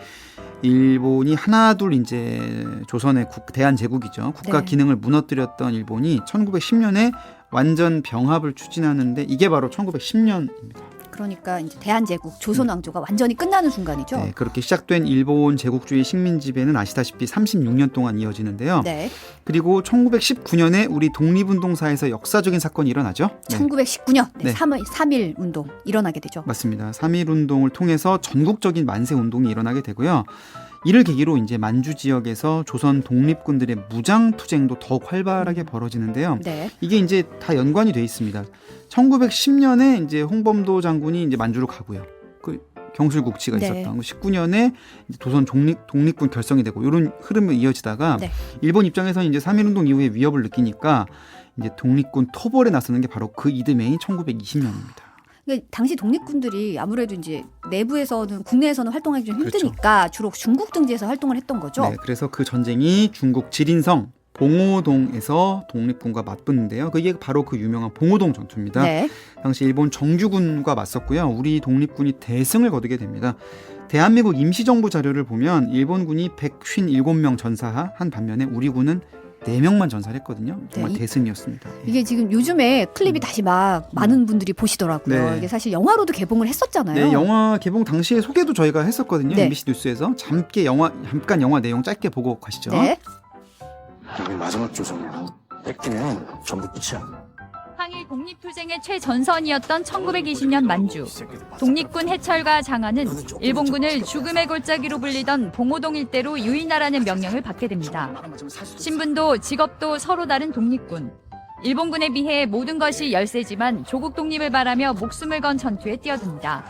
일본이 하나둘 이제 조선의 대한제국이죠. 국가 네. 기능을 무너뜨렸던 일본이 1910년에 완전 병합을 추진하는데 이게 바로 1910년입니다. 그러니까 이제 대한제국, 조선 왕조가 완전히 끝나는 순간이죠. 네, 그렇게 시작된 일본 제국주의 식민 지배는 아시다시피 36년 동안 이어지는데요. 네. 그리고 1919년에 우리 독립운동사에서 역사적인 사건이 일어나죠. 네, 1919년 네. 3.1 운동 일어나게 되죠. 맞습니다. 3.1운동을 통해서 전국적인 만세운동이 일어나게 되고요. 이를 계기로 이제 만주 지역에서 조선 독립군들의 무장투쟁도 더욱 활발하게 벌어지는데요. 네. 이게 이제 다 연관이 돼 있습니다. 1910년에 이제 홍범도 장군이 이제 만주로 가고요. 그 경술국치가 네. 있었던 19년에 이제 조선 독립군 결성이 되고 이런 흐름이 이어지다가 네. 일본 입장에서는 이제 3.1운동 이후에 위협을 느끼니까 이제 독립군 토벌에 나서는 게 바로 그 이듬해인 1920년입니다. 그러니까 당시 독립군들이 아무래도 이제 내부에서는 국내에서는 활동하기 좀 그렇죠. 힘드니까 주로 중국 등지에서 활동을 했던 거죠. 네, 그래서 그 전쟁이 중국 지린성 봉오동에서 독립군과 맞붙는데요. 그게 바로 그 유명한 봉오동 전투입니다. 네. 당시 일본 정규군과 맞섰고요. 우리 독립군이 대승을 거두게 됩니다. 대한민국 임시정부 자료를 보면 일본군이 157명 전사한 반면에 우리 군은 4명만 전사했거든요. 정말 네. 대승이었습니다. 예. 이게 지금 요즘에 클립이 다시 막 많은 분들이 보시더라고요. 네. 이게 사실 영화로도 개봉을 했었잖아요. 네, 영화 개봉 당시에 소개도 저희가 했었거든요. 네. MBC 뉴스에서 잠깐 영화 내용 짧게 보고 가시죠. 네. 여기 마지막 조정이야. 뺏기면 전부 끝이야. 항일 독립투쟁의 최전선이었던 1920년 만주. 독립군 해철과 장하는 일본군을 죽음의 골짜기로 불리던 봉오동 일대로 유인하라는 명령을 받게 됩니다. 신분도 직업도 서로 다른 독립군. 일본군에 비해 모든 것이 열세지만 조국 독립을 바라며 목숨을 건 전투에 뛰어듭니다.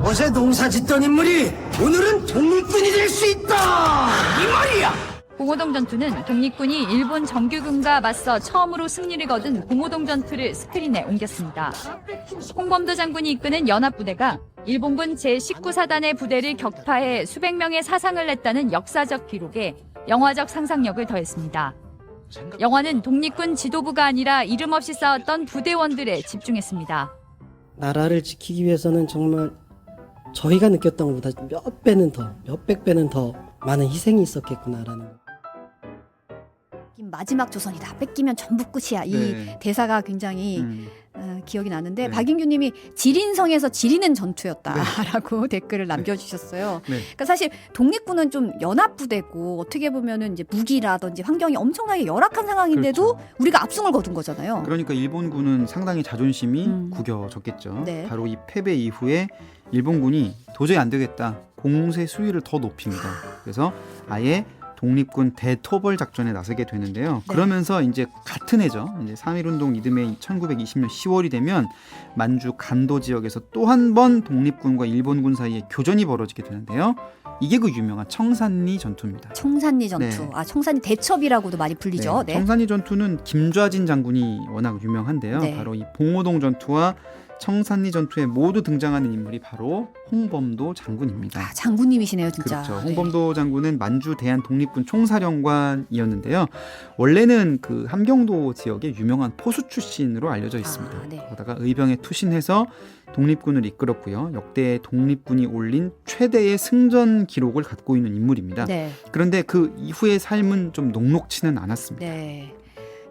어제 농사 짓던 인물이 오늘은 독립군이 될 수 있다! 이 말이야! 봉오동 전투는 독립군이 일본 정규군과 맞서 처음으로 승리를 거둔 봉오동 전투를 스크린에 옮겼습니다. 홍범도 장군이 이끄는 연합부대가 일본군 제19사단의 부대를 격파해 수백 명의 사상을 냈다는 역사적 기록에 영화적 상상력을 더했습니다. 영화는 독립군 지도부가 아니라 이름 없이 싸웠던 부대원들에 집중했습니다. 나라를 지키기 위해서는 정말 저희가 느꼈던 것보다 몇백 배는 더 많은 희생이 있었겠구나라는. 마지막 조선이다. 뺏기면 전부 끝이야. 이 네. 대사가 굉장히 기억이 나는데 네. 박인규님이 지린성에서 지리는 전투였다라고 댓글을 남겨주셨어요. 네. 그러니까 사실 독립군은 좀 연합부대고 어떻게 보면은 이제 무기라든지 환경이 엄청나게 열악한 상황인데도 그렇죠. 우리가 압승을 거둔 거잖아요. 그러니까 일본군은 상당히 자존심이 음. 구겨졌겠죠. 네. 바로 이 패배 이후에 일본군이 도저히 안 되겠다. 공세 수위를 더 높입니다. 그래서 아예 독립군 대토벌 작전에 나서게 되는데요. 네. 그러면서 이제 같은 해죠. 이제 3.1운동 이듬해 1920년 10월이 되면 만주 간도 지역에서 또 한 번 독립군과 일본군 사이에 교전이 벌어지게 되는데요. 이게 그 유명한 청산리 전투입니다. 청산리 전투. 네. 청산리 대첩이라고도 많이 불리죠. 네. 청산리 전투는 김좌진 장군이 워낙 유명한데요. 네. 바로 이 봉오동 전투와 청산리 전투에 모두 등장하는 인물이 바로 홍범도 장군입니다. 장군님이시네요, 진짜. 그렇죠. 네. 홍범도 장군은 만주 대한독립군 총사령관이었는데요. 원래는 그 함경도 지역의 유명한 포수 출신으로 알려져 있습니다. 네. 거기다가 의병에 투신해서 독립군을 이끌었고요. 역대 독립군이 올린 최대의 승전 기록을 갖고 있는 인물입니다. 네. 그런데 그 이후의 삶은 좀 녹록치는 않았습니다. 네.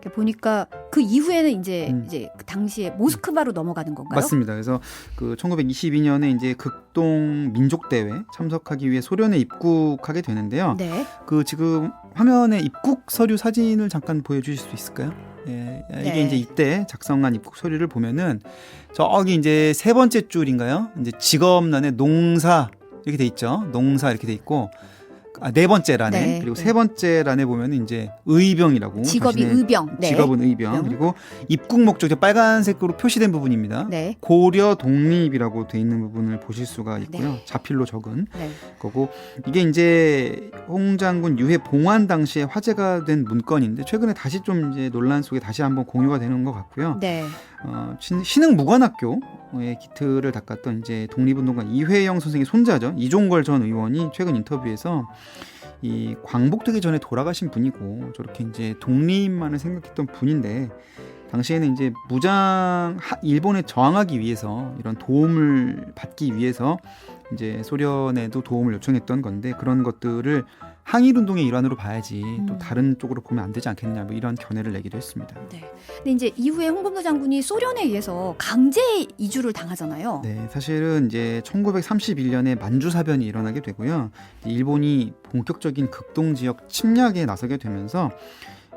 이렇게 보니까 그 이후에는 이제 그 당시에 모스크바로 넘어가는 건가요? 맞습니다. 그래서 그 1922년에 이제 극동 민족 대회 참석하기 위해 소련에 입국하게 되는데요. 네. 그 지금 화면에 입국 서류 사진을 잠깐 보여주실 수 있을까요? 예, 이게 네. 이제 이때 작성한 입국 서류를 보면은 저기 이제 세 번째 줄인가요? 이제 직업란에 농사 이렇게 돼 있죠. 농사 이렇게 돼 있고. 네 번째 란에 네. 그리고 세 번째 란에 보면 이제 의병이라고 직업이 자신의 의병. 네. 직업은 의병. 그리고 입국 목적이 빨간색으로 표시된 부분입니다. 네. 고려 독립이라고 돼 있는 부분을 보실 수가 있고요. 네. 자필로 적은 네. 거고 이게 이제 홍 장군 유해 봉환 당시에 화제가 된 문건인데 최근에 다시 좀 이제 논란 속에 다시 한번 공유가 되는 것 같고요. 네. 신흥무관학교의 기틀을 닦았던 이제 독립운동가 이회영 선생의 손자죠. 이종걸 전 의원이 최근 인터뷰에서 이 광복되기 전에 돌아가신 분이고 저렇게 이제 독립만을 생각했던 분인데 당시에는 이제 일본에 저항하기 위해서 이런 도움을 받기 위해서 이제 소련에도 도움을 요청했던 건데 그런 것들을 항일운동의 일환으로 봐야지 또 다른 쪽으로 보면 안 되지 않겠냐 뭐 이런 견해를 내기도 했습니다. 네. 근데 이제 이후에 홍범도 장군이 소련에 의해서 강제 이주를 당하잖아요. 네, 사실은 이제 1931년에 만주사변이 일어나게 되고요. 일본이 본격적인 극동 지역 침략에 나서게 되면서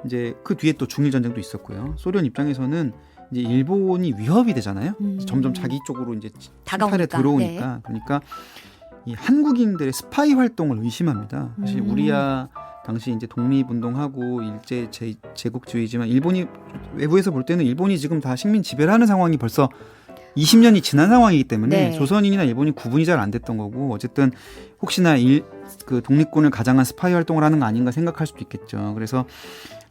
이제 그 뒤에 또 중일 전쟁도 있었고요. 소련 입장에서는 이제 일본이 위협이 되잖아요. 점점 자기 쪽으로 이제 침탈에 들어오니까 네. 그러니까 이 한국인들의 스파이 활동을 의심합니다. 사실 우리야 당시 이제 독립운동하고 일제 제국주의지만 일본이 외부에서 볼 때는 일본이 지금 다 식민 지배를 하는 상황이 벌써 20년이 지난 상황이기 때문에 네. 조선인이나 일본이 구분이 잘 안 됐던 거고 어쨌든 혹시나 그 독립군을 가장한 스파이 활동을 하는 거 아닌가 생각할 수도 있겠죠. 그래서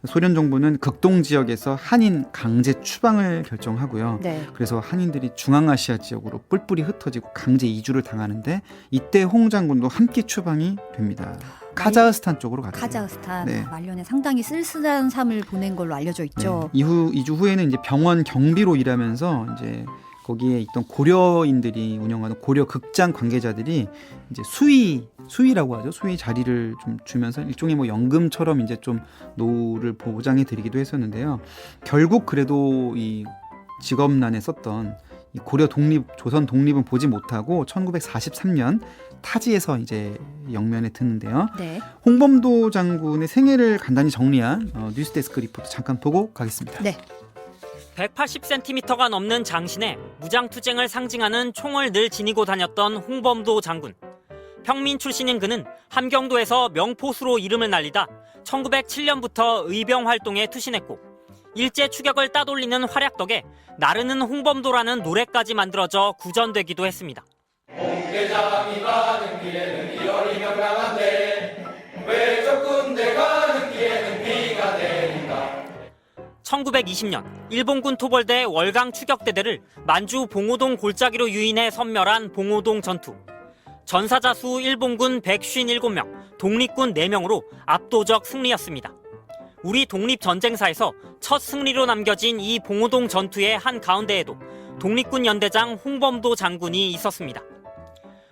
소련 정부는 극동 지역에서 한인 강제 추방을 결정하고요. 네. 그래서 한인들이 중앙아시아 지역으로 뿔뿔이 흩어지고 강제 이주를 당하는데 이때 홍 장군도 함께 추방이 됩니다. 카자흐스탄 쪽으로 가게 돼요. 카자흐스탄 네. 말년에 상당히 쓸쓸한 삶을 보낸 걸로 알려져 있죠. 네. 이주 후에는 이제 병원 경비로 일하면서 이제 거기에 있던 고려인들이 운영하는 고려 극장 관계자들이 이제 수위라고 하죠. 수위 자리를 좀 주면서 일종의 뭐 연금처럼 이제 좀 노후를 보장해 드리기도 했었는데요. 결국 그래도 이 직업란에 썼던 이 고려 조선 독립은 보지 못하고 1943년 타지에서 이제 영면에 드는데요. 네. 홍범도 장군의 생애를 간단히 정리한 뉴스데스크 리포트 잠깐 보고 가겠습니다. 네. 180cm가 넘는 장신에 무장투쟁을 상징하는 총을 늘 지니고 다녔던 홍범도 장군. 평민 출신인 그는 함경도에서 명포수로 이름을 날리다 1907년부터 의병 활동에 투신했고 일제 추격을 따돌리는 활약 덕에 나르는 홍범도라는 노래까지 만들어져 구전되기도 했습니다. 홍대장이 가는 길에는 이열이 명랑한데 왜 적군대 가는 길에는 비가 내린다. 1920년 일본군 토벌대 월강 추격대대를 만주 봉오동 골짜기로 유인해 섬멸한 봉오동 전투. 전사자 수 일본군 157명, 독립군 4명으로 압도적 승리였습니다. 우리 독립전쟁사에서 첫 승리로 남겨진 이 봉오동 전투의 한가운데에도 독립군 연대장 홍범도 장군이 있었습니다.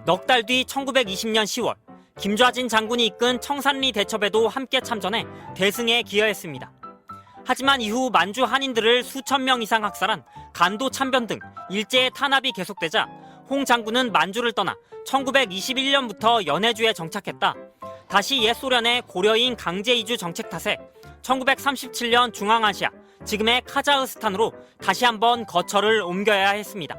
넉 달 뒤 1920년 10월 김좌진 장군이 이끈 청산리 대첩에도 함께 참전해 대승에 기여했습니다. 하지만 이후 만주 한인들을 수천 명 이상 학살한 간도 참변 등 일제의 탄압이 계속되자 홍 장군은 만주를 떠나 1921년부터 연해주에 정착했다. 다시 옛 소련의 고려인 강제 이주 정책 탓에 1937년 중앙아시아, 지금의 카자흐스탄으로 다시 한번 거처를 옮겨야 했습니다.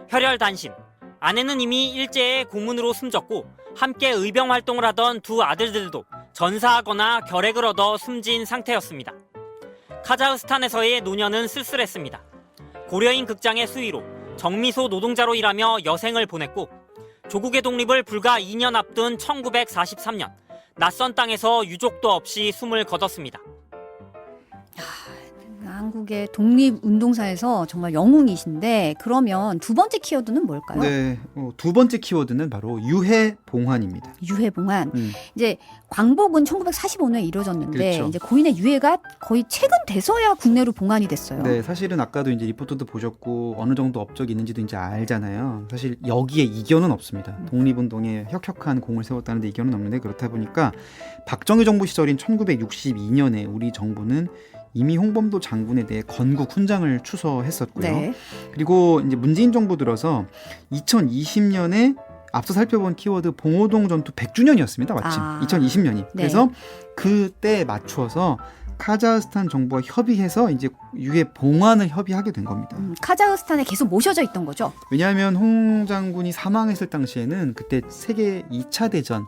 혈혈단신, 아내는 이미 일제의 고문으로 숨졌고 함께 의병 활동을 하던 두 아들들도 전사하거나 결핵을 얻어 숨진 상태였습니다. 카자흐스탄에서의 노년은 쓸쓸했습니다. 고려인 극장의 수위로 정미소 노동자로 일하며 여생을 보냈고 조국의 독립을 불과 2년 앞둔 1943년 낯선 땅에서 유족도 없이 숨을 거뒀습니다. 한국의 독립운동사에서 정말 영웅이신데 그러면 두 번째 키워드는 뭘까요? 네, 두 번째 키워드는 바로 유해봉환입니다. 유해봉환. 이제 광복은 1945년에 이루어졌는데 그렇죠. 이제 고인의 유해가 거의 최근 돼서야 국내로 봉환이 됐어요. 네, 사실은 아까도 이제 리포트도 보셨고 어느 정도 업적이 있는지도 이제 알잖아요. 사실 여기에 이견은 없습니다. 독립운동에 혁혁한 공을 세웠다는데 이견은 없는데 그렇다 보니까 박정희 정부 시절인 1962년에 우리 정부는 이미 홍범도 장군에 대해 건국 훈장을 추서했었고요. 네. 그리고 이제 문재인 정부 들어서 2020년에 앞서 살펴본 키워드 봉오동 전투 100주년이었습니다. 마침 2020년이. 네. 그래서 그때에 맞추어서 카자흐스탄 정부와 협의해서 이제 유해 봉환을 협의하게 된 겁니다. 카자흐스탄에 계속 모셔져 있던 거죠? 왜냐하면 홍 장군이 사망했을 당시에는 그때 세계 2차 대전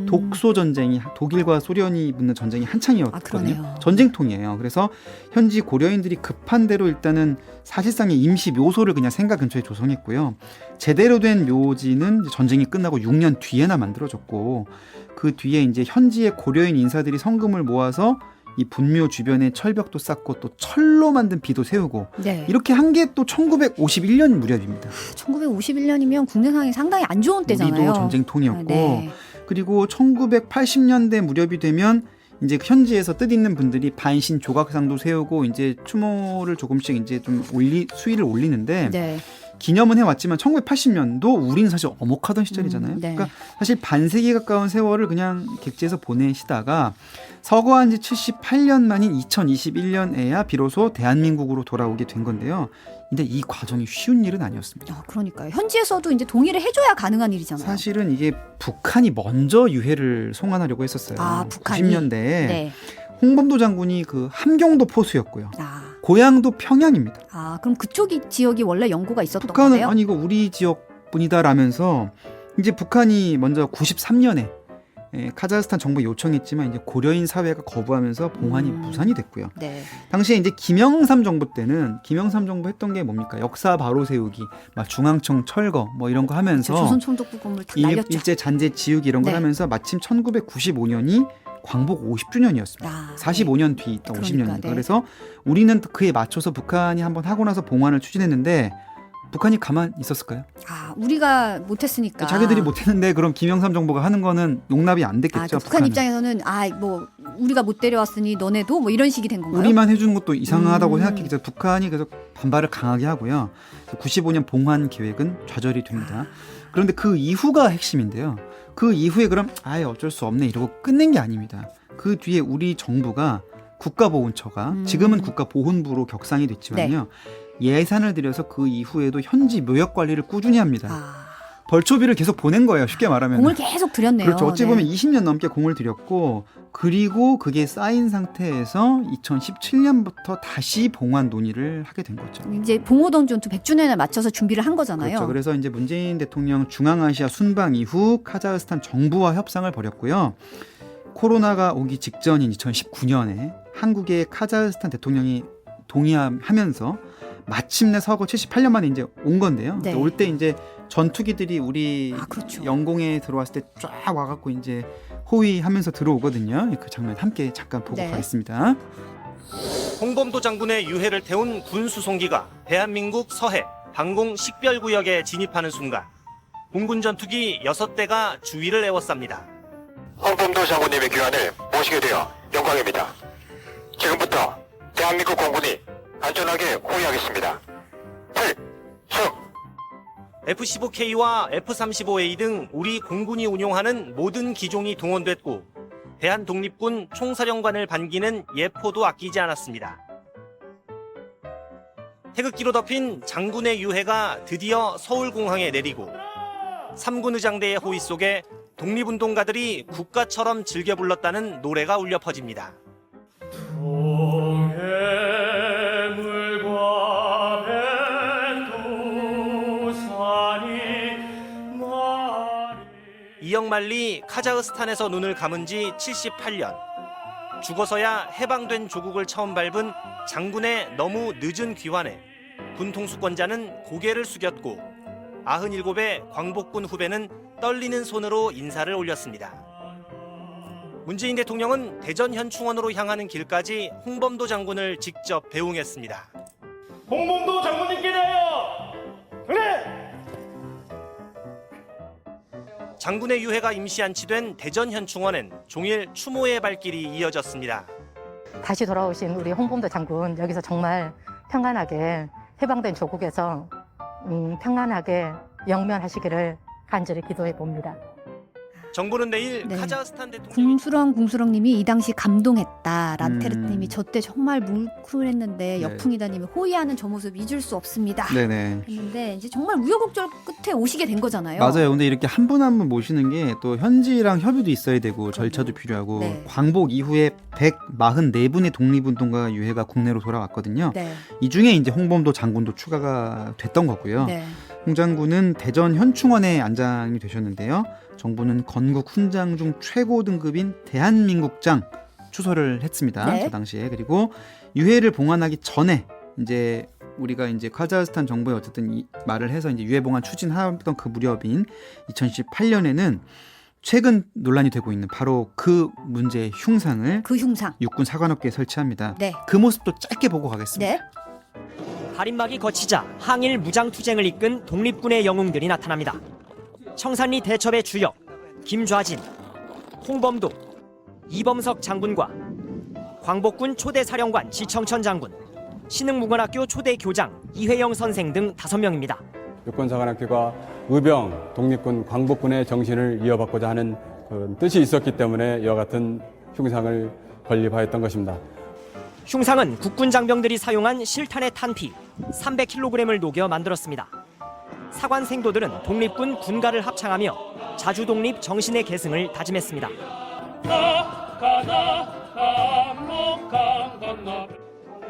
독소 전쟁이 독일과 소련이 붙는 전쟁이 한창이었거든요. 전쟁통이에요. 그래서 현지 고려인들이 급한 대로 일단은 사실상의 임시 묘소를 그냥 생가 근처에 조성했고요. 제대로 된 묘지는 전쟁이 끝나고 6년 뒤에나 만들어졌고 그 뒤에 이제 현지의 고려인 인사들이 성금을 모아서 이 분묘 주변에 철벽도 쌓고 또 철로 만든 비도 세우고 네. 이렇게 한 게 또 1951년 무렵입니다. 1951년이면 국내 상황이 상당히 안 좋은 때잖아요. 우리도 전쟁통이었고 네. 그리고 1980년대 무렵이 되면 이제 현지에서 뜻있는 분들이 반신 조각상도 세우고 이제 추모를 조금씩 이제 좀 수위를 올리는데 네. 기념은 해왔지만 1980년도 우리는 사실 엄혹하던 시절이잖아요. 네. 그러니까 사실 반세기 가까운 세월을 그냥 객지에서 보내시다가 서거한 지 78년 만인 2021년에야 비로소 대한민국으로 돌아오게 된 건데요. 근데 이 과정이 쉬운 일은 아니었습니다. 그러니까요. 현지에서도 이제 동의를 해줘야 가능한 일이잖아요. 사실은 이게 북한이 먼저 유해를 송환하려고 했었어요. 북한이? 90년대에 네. 홍범도 장군이 그 함경도 포수였고요. 아. 고향도 평양입니다. 아, 그럼 그쪽 지역이 원래 연고가 있었던 북한은 거예요? 아니 이거 우리 지역 뿐이다라면서 이제 북한이 먼저 93년에 카자흐스탄 정부 요청했지만 이제 고려인 사회가 거부하면서 봉환이 무산이 됐고요. 네. 당시에 이제 김영삼 정부 때는 김영삼 정부 했던 게 뭡니까? 역사 바로 세우기, 막 중앙청 철거 뭐 이런 거 하면서 조선 총독부금을 다 날렸죠. 일제 잔재 지우기 이런 걸 네. 하면서 마침 1995년이 광복 50주년이었습니다. 45년 뒤 있다 50년이니까. 네. 그래서 우리는 그에 맞춰서 북한이 한번 하고 나서 봉환을 추진했는데 북한이 가만 있었을까요? 아, 우리가 못했으니까. 자기들이 못했는데 그럼 김영삼 정부가 하는 거는 용납이 안 됐겠죠. 그러니까 북한 북한은. 입장에서는 뭐 우리가 못 데려왔으니 너네도 뭐 이런 식이 된 건가요? 우리만 해주는 것도 이상하다고 생각했기 때문에 북한이 계속 반발을 강하게 하고요. 95년 봉환 계획은 좌절이 됩니다. 그런데 그 이후가 핵심인데요. 그 이후에 그럼 아예 어쩔 수 없네 이러고 끝낸 게 아닙니다. 그 뒤에 우리 정부가 국가보훈처가 지금은 국가보훈부로 격상이 됐지만요. 예산을 들여서 그 이후에도 현지 묘역 관리를 꾸준히 합니다. 벌초비를 계속 보낸 거예요. 쉽게 말하면. 공을 계속 들였네요. 그렇죠. 어찌 보면 네. 20년 넘게 공을 들였고 그리고 그게 쌓인 상태에서 2017년부터 다시 봉환 논의를 하게 된 거죠. 이제 봉오동 전투 100주년에 맞춰서 준비를 한 거잖아요. 그렇죠. 그래서 이제 문재인 대통령 중앙아시아 순방 이후 카자흐스탄 정부와 협상을 벌였고요. 코로나가 오기 직전인 2019년에 한국의 카자흐스탄 대통령이 동의하면서 마침내 서거 78년 만에 이제 온 건데요. 네. 올 때 이제 전투기들이 우리 그렇죠. 영공에 들어왔을 때 쫙 와갖고 이제 호위하면서 들어오거든요. 그 장면 함께 잠깐 보고 네. 가겠습니다. 홍범도 장군의 유해를 태운 군 수송기가 대한민국 서해 방공 식별구역에 진입하는 순간 공군 전투기 6대가 주위를 에워쌉니다. 홍범도 장군님의 귀환을 모시게 되어 영광입니다. 지금부터 대한민국 공군이 안전하게 호위하겠습니다. 필승! F-15K와 F-35A 등 우리 공군이 운용하는 모든 기종이 동원됐고 대한독립군 총사령관을 반기는 예포도 아끼지 않았습니다. 태극기로 덮인 장군의 유해가 드디어 서울공항에 내리고 3군 의장대의 호위 속에 독립운동가들이 국가처럼 즐겨 불렀다는 노래가 울려 퍼집니다. 이영만리 카자흐스탄에서 눈을 감은 지 78년. 죽어서야 해방된 조국을 처음 밟은 장군의 너무 늦은 귀환에 군 통수권자는 고개를 숙였고 97의 광복군 후배는 떨리는 손으로 인사를 올렸습니다. 문재인 대통령은 대전 현충원으로 향하는 길까지 홍범도 장군을 직접 배웅했습니다. 홍범도 장군님께 대하여 그래! 장군의 유해가 임시 안치된 대전 현충원엔 종일 추모의 발길이 이어졌습니다. 다시 돌아오신 우리 홍범도 장군 여기서 정말 평안하게 해방된 조국에서 평안하게 영면하시기를 간절히 기도해 봅니다. 정부는 내일 네. 카자흐스탄 대통령 궁수렁님이 이 당시 감동했다. 라테르님이 음. 저때 정말 뭉클했는데 네. 여풍이다님이 호위하는 저 모습 잊을 수 없습니다. 네네. 했는데 이제 정말 우여곡절 끝에 오시게 된 거잖아요. 맞아요. 근데 이렇게 한 분 한 분 모시는 게 또 현지랑 협의도 있어야 되고 절차도 필요하고 네. 광복 이후에 144분의 독립운동가 유해가 국내로 돌아왔거든요. 네. 이 중에 이제 홍범도 장군도 추가가 됐던 거고요. 네. 홍 장군은 대전 현충원에 안장이 되셨는데요. 정부는 건국 훈장 중 최고 등급인 대한민국장 추서를 했습니다. 네. 저 당시에. 그리고 유해를 봉환하기 전에 이제 우리가 이제 카자흐스탄 정부에 어쨌든 이 말을 해서 이제 유해 봉환 추진하던 그 무렵인 2018년에는 최근 논란이 되고 있는 바로 그 문제의 흉상을 육군 사관학교에 설치합니다. 네. 그 모습도 짧게 보고 가겠습니다. 네. 살인막이 거치자 항일 무장투쟁을 이끈 독립군의 영웅들이 나타납니다. 청산리 대첩의 주역 김좌진, 홍범도, 이범석 장군과 광복군 초대 사령관 지청천 장군, 신흥무관학교 초대 교장 이회영 선생 등 5명입니다. 육군사관학교가 의병, 독립군, 광복군의 정신을 이어받고자 하는 뜻이 있었기 때문에 이와 같은 흉상을 건립하였던 것입니다. 흉상은 국군 장병들이 사용한 실탄의 탄피 300kg을 녹여 만들었습니다. 사관 생도들은 독립군 군가를 합창하며 자주독립 정신의 계승을 다짐했습니다.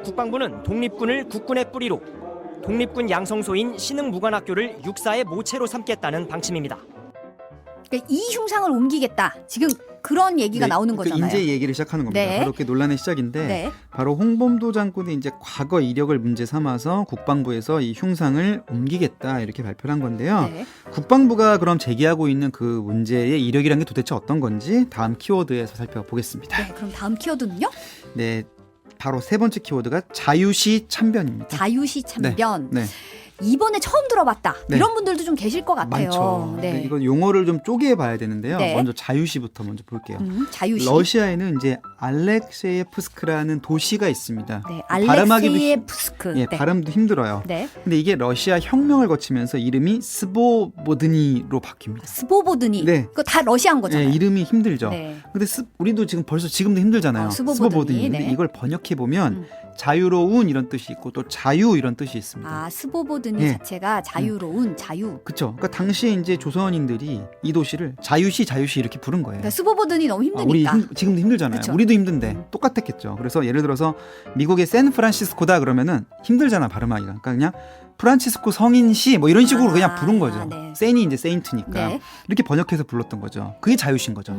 국방부는 독립군을 국군의 뿌리로, 독립군 양성소인 신흥무관학교를 육사의 모체로 삼겠다는 방침입니다. 그러니까 이 흉상을 옮기겠다. 지금 그런 얘기가 나오는 그 거잖아요. 인재 얘기를 시작하는 겁니다. 네. 바로 그 논란의 시작인데 네. 바로 홍범도 장군이 이제 과거 이력을 문제 삼아서 국방부에서 이 흉상을 옮기겠다 이렇게 발표를 한 건데요. 네. 국방부가 그럼 제기하고 있는 그 문제의 이력이란 게 도대체 어떤 건지 다음 키워드에서 살펴보겠습니다. 네, 그럼 다음 키워드는요? 네, 바로 세 번째 키워드가 자유시 참변입니다. 자유시 참변. 네. 네. 이번에 처음 들어봤다. 네. 이런 분들도 좀 계실 것 같아요. 많죠. 네. 이건 용어를 좀 쪼개봐야 되는데요. 네. 먼저 자유시부터 먼저 볼게요. 자유시. 러시아에는 이제 알렉세예프스크라는 도시가 있습니다. 네, 발음하기도 알렉세예프스크. 예, 네. 발음도 힘들어요. 네. 근데 이게 러시아 혁명을 거치면서 이름이 스보보드니로 바뀝니다. 스보보드니. 네. 그거 다 러시아인 거잖아요. 네, 이름이 힘들죠. 네. 근데 우리도 지금도 힘들잖아요. 스보보드니. 근데 네. 이걸 번역해 보면 자유로운 이런 뜻이 있고 또 자유 이런 뜻이 있습니다. 아, 스보보드니 예. 자체가 자유로운 자유. 그렇죠. 그러니까 당시에 이제 조선인들이 이 도시를 자유시 이렇게 부른 거예요. 그러니까 스보보드니 너무 아, 우리 힘드니까. 지금도 힘들잖아요. 그쵸. 우리도 힘든데 똑같았겠죠. 그래서 예를 들어서 미국의 샌프란시스코다 그러면은 힘들잖아 발음하기가. 그러니까 그냥 프란치스코 성인시 뭐 이런 식으로 그냥 부른 거죠. 네. 샌이 이제 세인트니까 네. 이렇게 번역해서 불렀던 거죠. 그게 자유신 거죠.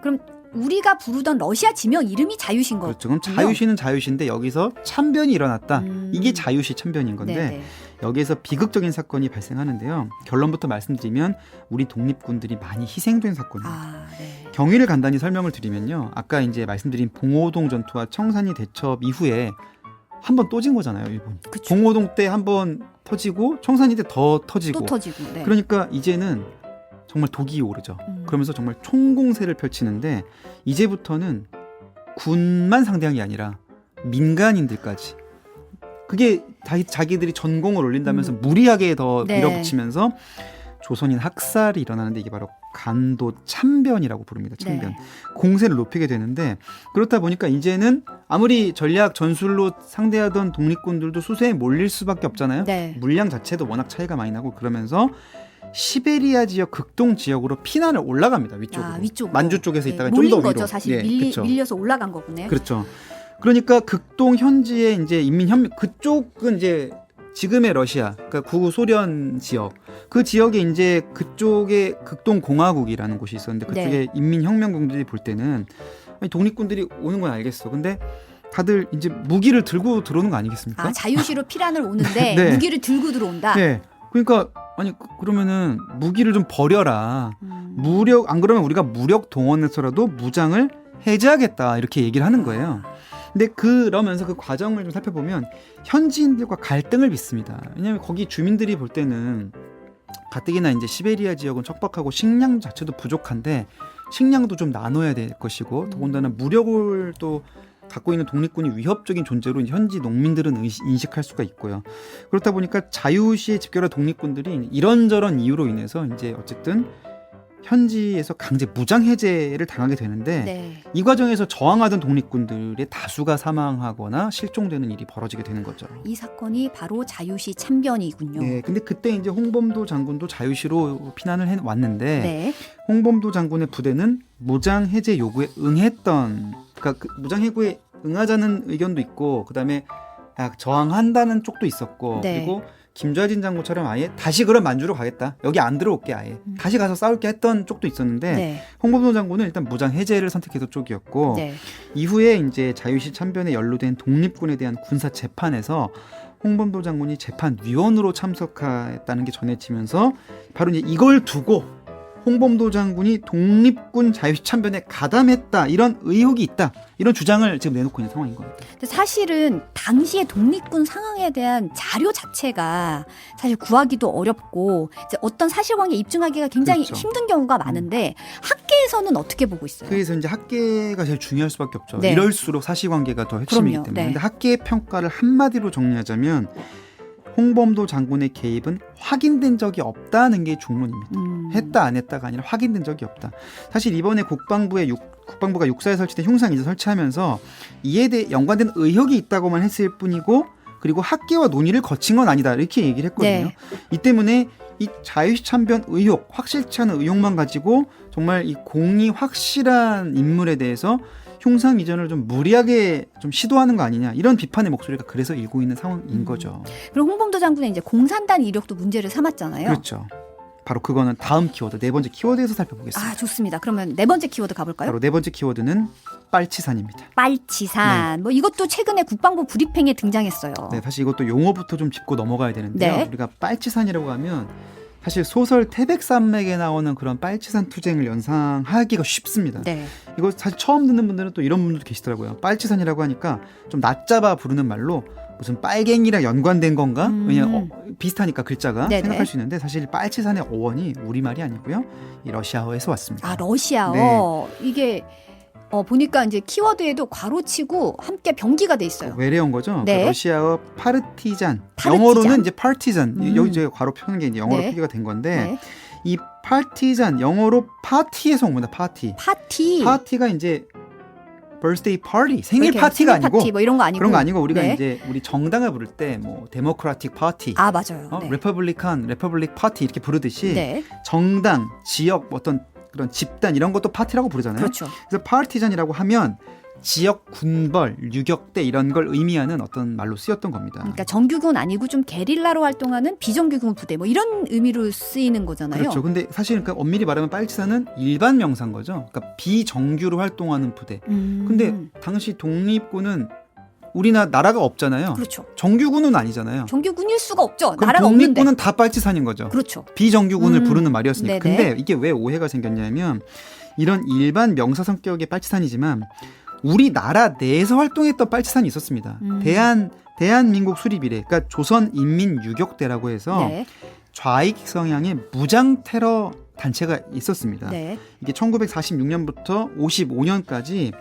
그럼 우리가 부르던 러시아 지명 이름이 자유신 거죠. 그렇죠. 그럼 자유시는 자유시인데 여기서 참변이 일어났다. 이게 자유시 참변인 건데 네네. 여기에서 비극적인 사건이 발생하는데요. 결론부터 말씀드리면 우리 독립군들이 많이 희생된 사건입니다. 네. 경위를 간단히 설명을 드리면요. 아까 이제 말씀드린 봉오동 전투와 청산리 대첩 이후에 한 번 또 진 거잖아요, 일본이. 봉오동 때 한 번 터지고 청산리 때 더 터지고. 또 터지고. 네. 그러니까 이제는 정말 독이 오르죠. 그러면서 정말 총공세를 펼치는데 이제부터는 군만 상대한 게 아니라 민간인들까지. 그게 자기들이 전공을 올린다면서 무리하게 더 네. 밀어붙이면서 조선인 학살이 일어나는데 이게 바로 간도 참변이라고 부릅니다. 참변. 네. 공세를 높이게 되는데 그렇다 보니까 이제는 아무리 전략 전술로 상대하던 독립군들도 수세에 몰릴 수밖에 없잖아요. 네. 물량 자체도 워낙 차이가 많이 나고 그러면서 시베리아 지역 극동 지역으로 피난을 올라갑니다. 위쪽으로. 위쪽으로. 만주 쪽에서 네, 있다가 좀 더 몰린 위로. 거죠. 사실 예, 그쵸. 밀려서 올라간 거군요. 그렇죠. 그러니까 극동 현지의 이제 인민혁명 그쪽은 이제 지금의 러시아, 그러니까 구소련 지역, 그 지역에 이제 그쪽에 극동공화국이라는 곳이 있었는데 그쪽에 네. 인민혁명군들이 볼 때는 아니, 독립군들이 오는 건 알겠어. 근데 다들 이제 무기를 들고 들어오는 거 아니겠습니까? 아, 자유시로 피란을 오는데 네. 무기를 들고 들어온다. 네. 그러니까 아니 그러면은 무기를 좀 버려라. 무력 안 그러면 우리가 무력 동원해서라도 무장을 해제하겠다 이렇게 얘기를 하는 거예요. 근데 그러면서 그 과정을 좀 살펴보면 현지인들과 갈등을 빚습니다. 왜냐하면 거기 주민들이 볼 때는 가뜩이나 이제 시베리아 지역은 척박하고 식량 자체도 부족한데 식량도 좀 나눠야 될 것이고 더군다나 무력을 또 갖고 있는 독립군이 위협적인 존재로 현지 농민들은 인식할 수가 있고요. 그렇다 보니까 자유시에 집결한 독립군들이 이런저런 이유로 인해서 이제 어쨌든 현지에서 강제 무장 해제를 당하게 되는데 네. 이 과정에서 저항하던 독립군들의 다수가 사망하거나 실종되는 일이 벌어지게 되는 거죠. 이 사건이 바로 자유시 참변이군요. 네, 근데 그때 이제 홍범도 장군도 자유시로 피난을 해 왔는데 네. 홍범도 장군의 부대는 무장 해제 요구에 응했던, 그러니까 그 무장 해제에 응하자는 의견도 있고, 그다음에 저항한다는 쪽도 있었고, 네. 그리고 김좌진 장군처럼 아예 다시 그럼 만주로 가겠다. 여기 안 들어올게 아예. 다시 가서 싸울게 했던 쪽도 있었는데 네. 홍범도 장군은 일단 무장 해제를 선택했던 쪽이었고 네. 이후에 이제 자유시 참변에 연루된 독립군에 대한 군사 재판에서 홍범도 장군이 재판위원으로 참석했다는 게 전해지면서 바로 이제 이걸 두고 홍범도 장군이 독립군 자유시 참변에 가담했다 이런 의혹이 있다 이런 주장을 지금 내놓고 있는 상황인 겁니다. 근데 사실은 당시의 독립군 상황에 대한 자료 자체가 사실 구하기도 어렵고 이제 어떤 사실관계 입증하기가 굉장히 그렇죠. 힘든 경우가 많은데 학계에서는 어떻게 보고 있어요? 그래서 이제 학계가 제일 중요할 수밖에 없죠. 네. 이럴수록 사실관계가 더 핵심이기 그럼요. 때문에. 네. 근데 학계의 평가를 한마디로 정리하자면 홍범도 장군의 개입은 확인된 적이 없다는 게 중론입니다. 했다 안 했다가 아니라 확인된 적이 없다. 사실 이번에 국방부가 육사에 설치된 흉상이제 설치하면서 이에 대해 연관된 의혹이 있다고만 했을 뿐이고 그리고 학계와 논의를 거친 건 아니다 이렇게 얘기를 했거든요. 네. 이 때문에 이 자유시 참변 의혹, 확실치 않은 의혹만 가지고 정말 이 공이 확실한 인물에 대해서 흉상 이전을 좀 무리하게 좀 시도하는 거 아니냐 이런 비판의 목소리가 그래서 일고 있는 상황인 거죠. 그리고 홍범도 장군의 이제 공산당 이력도 문제를 삼았잖아요. 그렇죠. 바로 그거는 다음 키워드 네 번째 키워드에서 살펴보겠습니다. 아, 좋습니다. 그러면 네 번째 키워드 가볼까요? 바로 네 번째 키워드는 빨치산입니다. 빨치산. 네. 뭐 이것도 최근에 국방부 브리핑에 등장했어요. 네, 사실 이것도 용어부터 좀 짚고 넘어가야 되는데요. 네. 우리가 빨치산이라고 하면 사실 소설 태백산맥에 나오는 그런 빨치산 투쟁을 연상하기가 쉽습니다. 네. 이거 사실 처음 듣는 분들은 또 이런 분들도 계시더라고요. 빨치산이라고 하니까 좀 낮잡아 부르는 말로 무슨 빨갱이랑 연관된 건가? 왜냐면 비슷하니까 글자가 네네. 생각할 수 있는데 사실 빨치산의 어원이 우리말이 아니고요. 이 러시아어에서 왔습니다. 아, 러시아어. 네. 이게 보니까 이제 키워드에도 괄호치고 함께 병기가 돼 있어요. 외래어인 거죠? 네. 그러니까 러시아어 파르티잔. 파르티잔. 영어로는 이제 파티잔. 여기 이제 괄호 펴는 게 이제 영어로 네. 표기가 된 건데 네. 이 파티잔 영어로 파티에서 온 겁니다. 파티. 파티. 파티가 이제 birthday party 생일 이렇게 파티가 생일 아니고 파티 뭐 이런 거 아니고 그런 거 아니고 우리가 네. 이제 우리 정당을 부를 때 뭐 데모크라틱 파티, 아 맞아요. 네. 리퍼블릭 파티 이렇게 부르듯이 네. 정당, 지역 어떤 그런 집단 이런 것도 파티라고 부르잖아요. 그렇죠. 그래서 파티잔이라고 하면 지역 군벌, 유격대 이런 걸 의미하는 어떤 말로 쓰였던 겁니다. 그러니까 정규군 아니고 좀 게릴라로 활동하는 비정규군 부대 뭐 이런 의미로 쓰이는 거잖아요. 그렇죠. 근데 사실 그러니까 엄밀히 말하면 빨치산은 일반 명사인 거죠. 그러니까 비정규로 활동하는 부대. 근데 당시 독립군은 나라가 없잖아요. 그렇죠. 정규군은 아니잖아요. 정규군일 수가 없죠. 그럼 나라가 독립군은 없는데. 다 빨치산인 거죠. 그렇죠. 비정규군을 부르는 말이었으니까. 네네. 근데 이게 왜 오해가 생겼냐면 이런 일반 명사 성격의 빨치산이지만 우리나라 내에서 활동했던 빨치산이 있었습니다. 대한민국 수립이래. 그러니까 조선인민유격대라고 해서 네. 좌익 성향의 무장 테러 단체가 있었습니다. 네. 이게 1946년부터 55년까지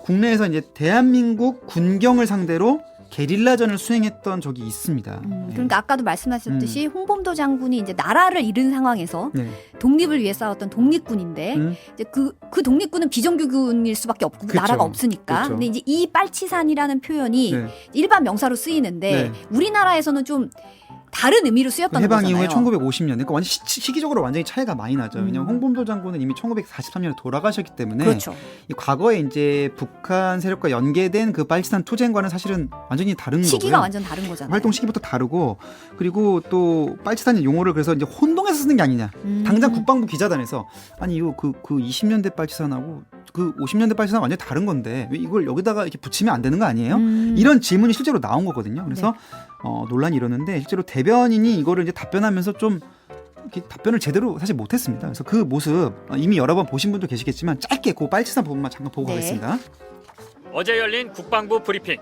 국내에서 이제 대한민국 군경을 상대로 게릴라전을 수행했던 적이 있습니다. 그러니까 아까도 말씀하셨듯이 홍범도 장군이 이제 나라를 잃은 상황에서 네. 독립을 위해 싸웠던 독립군인데 이제 그 독립군은 비정규군일 수밖에 없고 그쵸. 나라가 없으니까. 그쵸. 근데 이제 이 빨치산이라는 표현이 네. 일반 명사로 쓰이는데 네. 우리나라에서는 좀 다른 의미로 쓰였던 해방 거잖아요. 이후에 1950년, 그러니까 완전 시기적으로 완전히 차이가 많이 나죠. 왜냐하면 홍범도 장군은 이미 1943년에 돌아가셨기 때문에 그렇죠. 이 과거에 이제 북한 세력과 연계된 그 빨치산 투쟁과는 사실은 완전히 다른 시기가 거고요. 완전 다른 거잖아요. 활동 시기부터 다르고 그리고 또 빨치산 용어를 그래서 이제 혼동해서 쓰는 게 아니냐. 당장 국방부 기자단에서 아니 이거 그 20년대 빨치산하고 그 50년대 빨치산 완전히 다른 건데 왜 이걸 여기다가 이렇게 붙이면 안 되는 거 아니에요? 이런 질문이 실제로 나온 거거든요. 그래서 논란이 일었는데 실제로 대변인이 이거를 이제 답변하면서 좀 이렇게 답변을 제대로 사실 못했습니다. 그래서 그 모습 이미 여러 번 보신 분도 계시겠지만 짧게 그 빨치산 부분만 잠깐 보고 가겠습니다. 어제 열린 국방부 브리핑.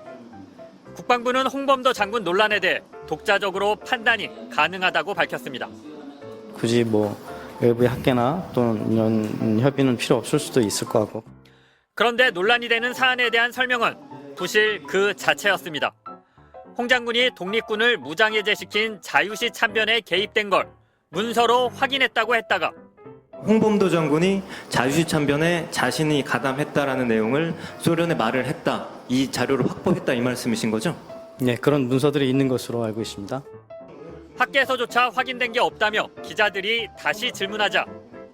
국방부는 홍범도 장군 논란에 대해 독자적으로 판단이 가능하다고 밝혔습니다. 굳이 뭐 외부의 학계나 또는 이런 협의는 필요 없을 수도 있을 것 같고. 그런데 논란이 되는 사안에 대한 설명은 부실 그 자체였습니다. 홍 장군이 독립군을 무장해제시킨 자유시 참변에 개입된 걸 문서로 확인했다고 했다가 홍범도 장군이 자유시 참변에 자신이 가담했다라는 내용을 소련에 말을 했다. 이 자료를 확보했다 이 말씀이신 거죠? 네, 그런 문서들이 있는 것으로 알고 있습니다. 학계에서조차 확인된 게 없다며 기자들이 다시 질문하자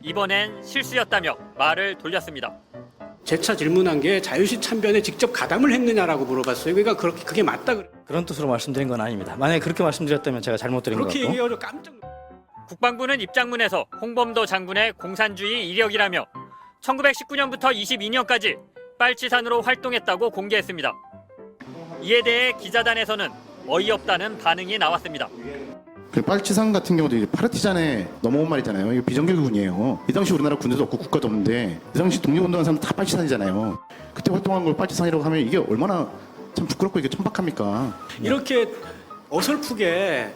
이번엔 실수였다며 말을 돌렸습니다. 재차 질문한 게 자유시 참변에 직접 가담을 했느냐라고 물어봤어요. 그러니까 그게 맞다 그래. 그런 뜻으로 말씀드린 건 아닙니다. 만약에 그렇게 말씀드렸다면 제가 잘못 드린 것 그렇게 같고. 얘기하려 깜짝 국방부는 입장문에서 홍범도 장군의 공산주의 이력이라며 1919년부터 22년까지 빨치산으로 활동했다고 공개했습니다. 이에 대해 기자단에서는 어이없다는 반응이 나왔습니다. 그 빨치산 같은 경우도 이제 파르티잔에 넘어온 말이잖아요. 이거 비정규군이에요. 이 당시 우리나라 군대도 없고 국가도 없는데 이 당시 독립운동한 사람들 다 빨치산이잖아요. 그때 활동한 걸 빨치산이라고 하면 이게 얼마나 참 부끄럽고 이게 천박합니까? 이렇게 어설프게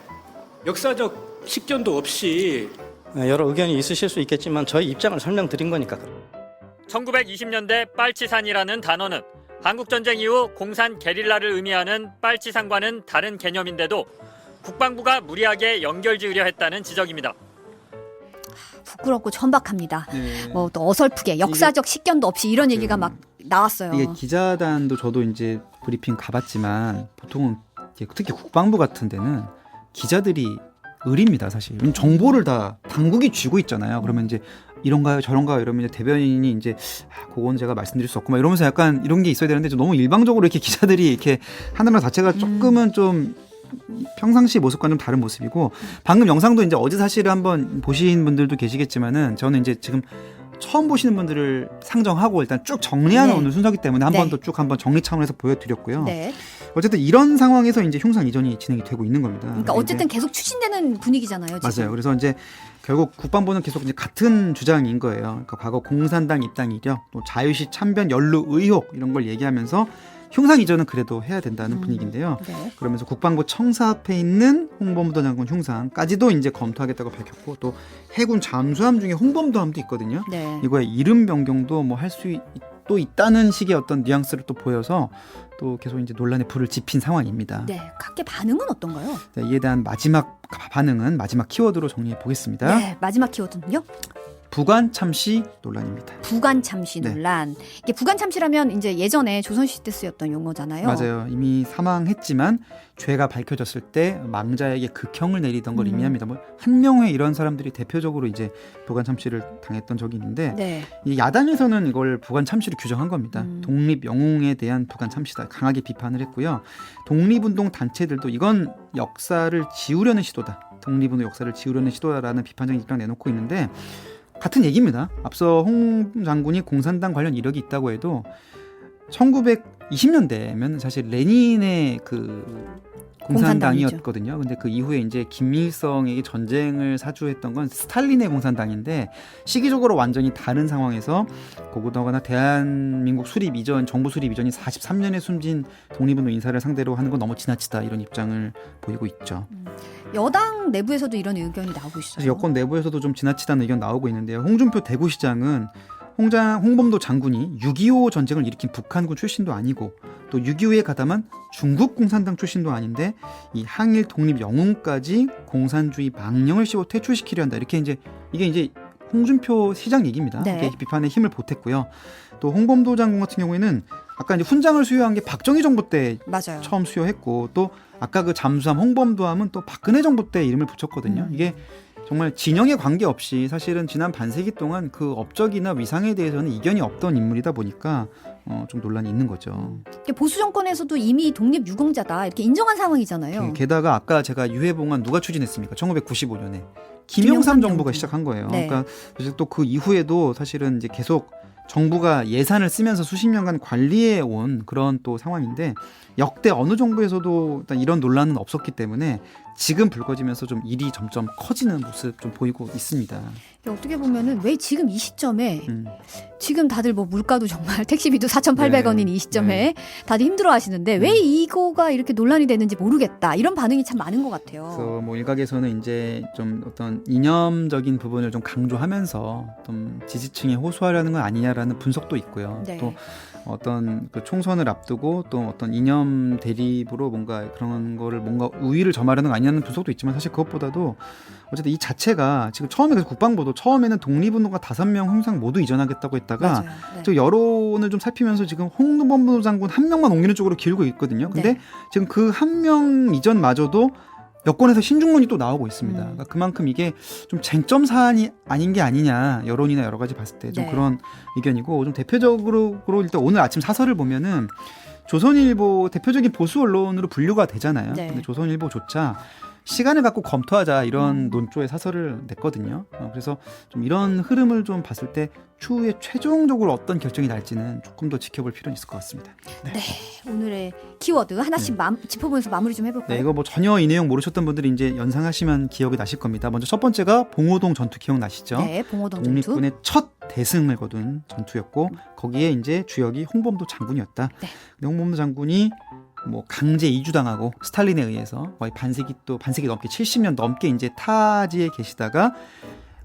역사적 식견도 없이 여러 의견이 있으실 수 있겠지만 저희 입장을 설명드린 거니까. 1920년대 빨치산이라는 단어는 한국전쟁 이후 공산 게릴라를 의미하는 빨치산과는 다른 개념인데도 국방부가 무리하게 연결지으려 했다는 지적입니다. 부끄럽고 천박합니다. 네. 뭐 또 어설프게 역사적 식견도 없이 이런 얘기가 막 나왔어요. 이게 기자단도 저도 이제 브리핑 가봤지만 보통은 특히 국방부 같은 데는 기자들이 의리입니다, 사실. 정보를 다 당국이 쥐고 있잖아요. 그러면 이제 이런가요, 저런가요, 이러면 이제 대변인이 이제 그건 제가 말씀드릴 수 없고 막 이러면서 약간 이런 게 있어야 되는데 좀 너무 일방적으로 이렇게 기자들이 이렇게 하는 것 자체가 조금은 좀 평상시 모습과는 좀 다른 모습이고 방금 영상도 이제 어제 사실을 한번 보신 분들도 계시겠지만은 저는 이제 지금 처음 보시는 분들을 상정하고 일단 쭉 정리하는 네. 오늘 순서기 때문에 한 번 네. 더 쭉 한번 정리 차원에서 보여드렸고요. 네. 어쨌든 이런 상황에서 이제 흉상 이전이 진행이 되고 있는 겁니다. 그러니까 어쨌든 계속 추진되는 분위기잖아요. 지금. 맞아요. 그래서 이제 결국 국방부는 계속 이제 같은 주장인 거예요. 그러니까 과거 공산당 입당 이력, 또 자유시 참변 연루 의혹 이런 걸 얘기하면서 흉상 이전은 그래도 해야 된다는 분위기인데요. 네. 그러면서 국방부 청사 앞에 있는 홍범도 장군 흉상까지도 이제 검토하겠다고 밝혔고, 또 해군 잠수함 중에 홍범도함도 있거든요. 네. 이거에 이름 변경도 뭐 할 수 또 있다는 식의 어떤 뉘앙스를 또 보여서 또 계속 이제 논란에 불을 지핀 상황입니다. 네, 각계 반응은 어떤가요? 네, 이에 대한 마지막 반응은 마지막 키워드로 정리해 보겠습니다. 네, 마지막 키워드는요? 부관 참시 논란입니다. 부관 참시 네. 논란. 이게 부관 참시라면 이제 예전에 조선시대 때 쓰였던 용어잖아요. 맞아요. 이미 사망했지만 죄가 밝혀졌을 때 망자에게 극형을 내리던 걸 의미합니다. 뭐 한명회 이런 사람들이 대표적으로 이제 부관 참시를 당했던 적이 있는데 네. 이 야당에서는 이걸 부관 참시로 규정한 겁니다. 독립 영웅에 대한 부관 참시다 강하게 비판을 했고요. 독립운동 단체들도 이건 역사를 지우려는 시도다. 독립운동 역사를 지우려는 시도다라는 비판적인 입장 내놓고 있는데, 같은 얘기입니다. 앞서 홍 장군이 공산당 관련 이력이 있다고 해도 1920년대면 사실 레닌의 그 공산당이었거든요. 근데 그 이후에 이제 김일성에게 전쟁을 사주했던 건 스탈린의 공산당인데, 시기적으로 완전히 다른 상황에서 더구나 대한민국 수립 이전, 정부 수립 이전이 43년에 숨진 독립운동 인사를 상대로 하는 건 너무 지나치다, 이런 입장을 보이고 있죠. 여당 내부에서도 이런 의견이 나오고 있어요. 사실 여권 내부에서도 좀 지나치다는 의견 나오고 있는데요. 홍준표 대구시장은 홍범도 장군이 6.25 전쟁을 일으킨 북한군 출신도 아니고 또 6.25에 가담한 중국 공산당 출신도 아닌데 이 항일 독립 영웅까지 공산주의 망령을 씌워 퇴출시키려 한다. 이렇게 이게 이제 홍준표 시장 얘기입니다. 네. 이렇게 비판에 힘을 보탰고요. 또 홍범도 장군 같은 경우에는 아까 이제 훈장을 수여한 게 박정희 정부 때 맞아요. 처음 수여했고, 또 아까 그 잠수함 홍범도함은 또 박근혜 정부 때 이름을 붙였거든요. 이게 정말 진영에 관계없이 사실은 지난 반세기 동안 그 업적이나 위상에 대해서는 이견이 없던 인물이다 보니까 좀 논란이 있는 거죠. 보수 정권에서도 이미 독립 유공자다 이렇게 인정한 상황이잖아요. 게다가 아까 제가 유해봉안 누가 추진했습니까? 1995년에 김영삼 정부가 시작한 거예요. 네. 그러니까 또 그 이후에도 사실은 이제 계속 정부가 예산을 쓰면서 수십 년간 관리해 온 그런 또 상황인데, 역대 어느 정부에서도 일단 이런 논란은 없었기 때문에 지금 불거지면서 좀 일이 점점 커지는 모습 좀 보이고 있습니다. 어떻게 보면은 왜 지금 이 시점에 지금 다들 뭐 물가도 정말 택시비도 4,800원인 이 시점에 다들 힘들어 하시는데 왜 이거가 이렇게 논란이 되는지 모르겠다, 이런 반응이 참 많은 것 같아요. 그래서 뭐 일각에서는 이제 좀 어떤 이념적인 부분을 좀 강조하면서 좀 지지층에 호소하려는 건 아니냐라는 분석도 있고요. 네. 또 어떤 그 총선을 앞두고 또 어떤 이념 대립으로 뭔가 그런 거를 뭔가 우위를 점하려는 거 아니냐는 분석도 있지만, 사실 그것보다도 어쨌든 이 자체가 지금 처음에 국방부도 처음에는 독립운동가 5명 흉상 모두 이전하겠다고 했다가 네. 저 여론을 좀 살피면서 지금 홍범도 장군 한 명만 옮기는 쪽으로 기울고 있거든요. 근데 네. 지금 그 한 명 이전마저도 여권에서 신중론이 또 나오고 있습니다. 그러니까 그만큼 이게 좀 쟁점 사안이 아닌 게 아니냐, 여론이나 여러 가지 봤을 때 좀 네. 그런 의견이고, 좀 대표적으로 일단 오늘 아침 사설을 보면은 조선일보 대표적인 보수 언론으로 분류가 되잖아요. 네. 근데 조선일보조차 시간을 갖고 검토하자 이런 논조의 사설을 냈거든요. 그래서 좀 이런 흐름을 좀 봤을 때 추후에 최종적으로 어떤 결정이 날지는 조금 더 지켜볼 필요는 있을 것 같습니다. 네, 오늘의 키워드 하나씩 짚어보면서 마무리 좀 해볼까요? 네, 이거 뭐 전혀 이 내용 모르셨던 분들이 이제 연상하시면 기억이 나실 겁니다. 먼저 첫 번째가 봉오동 전투 기억나시죠? 네, 봉오동 전투. 독립군의 첫 대승을 거둔 전투였고, 거기에 이제 주역이 홍범도 장군이었다. 네. 근데 홍범도 장군이 뭐 강제 이주당하고 스탈린에 의해서 거의 반세기 넘게 70년 넘게 이제 타지에 계시다가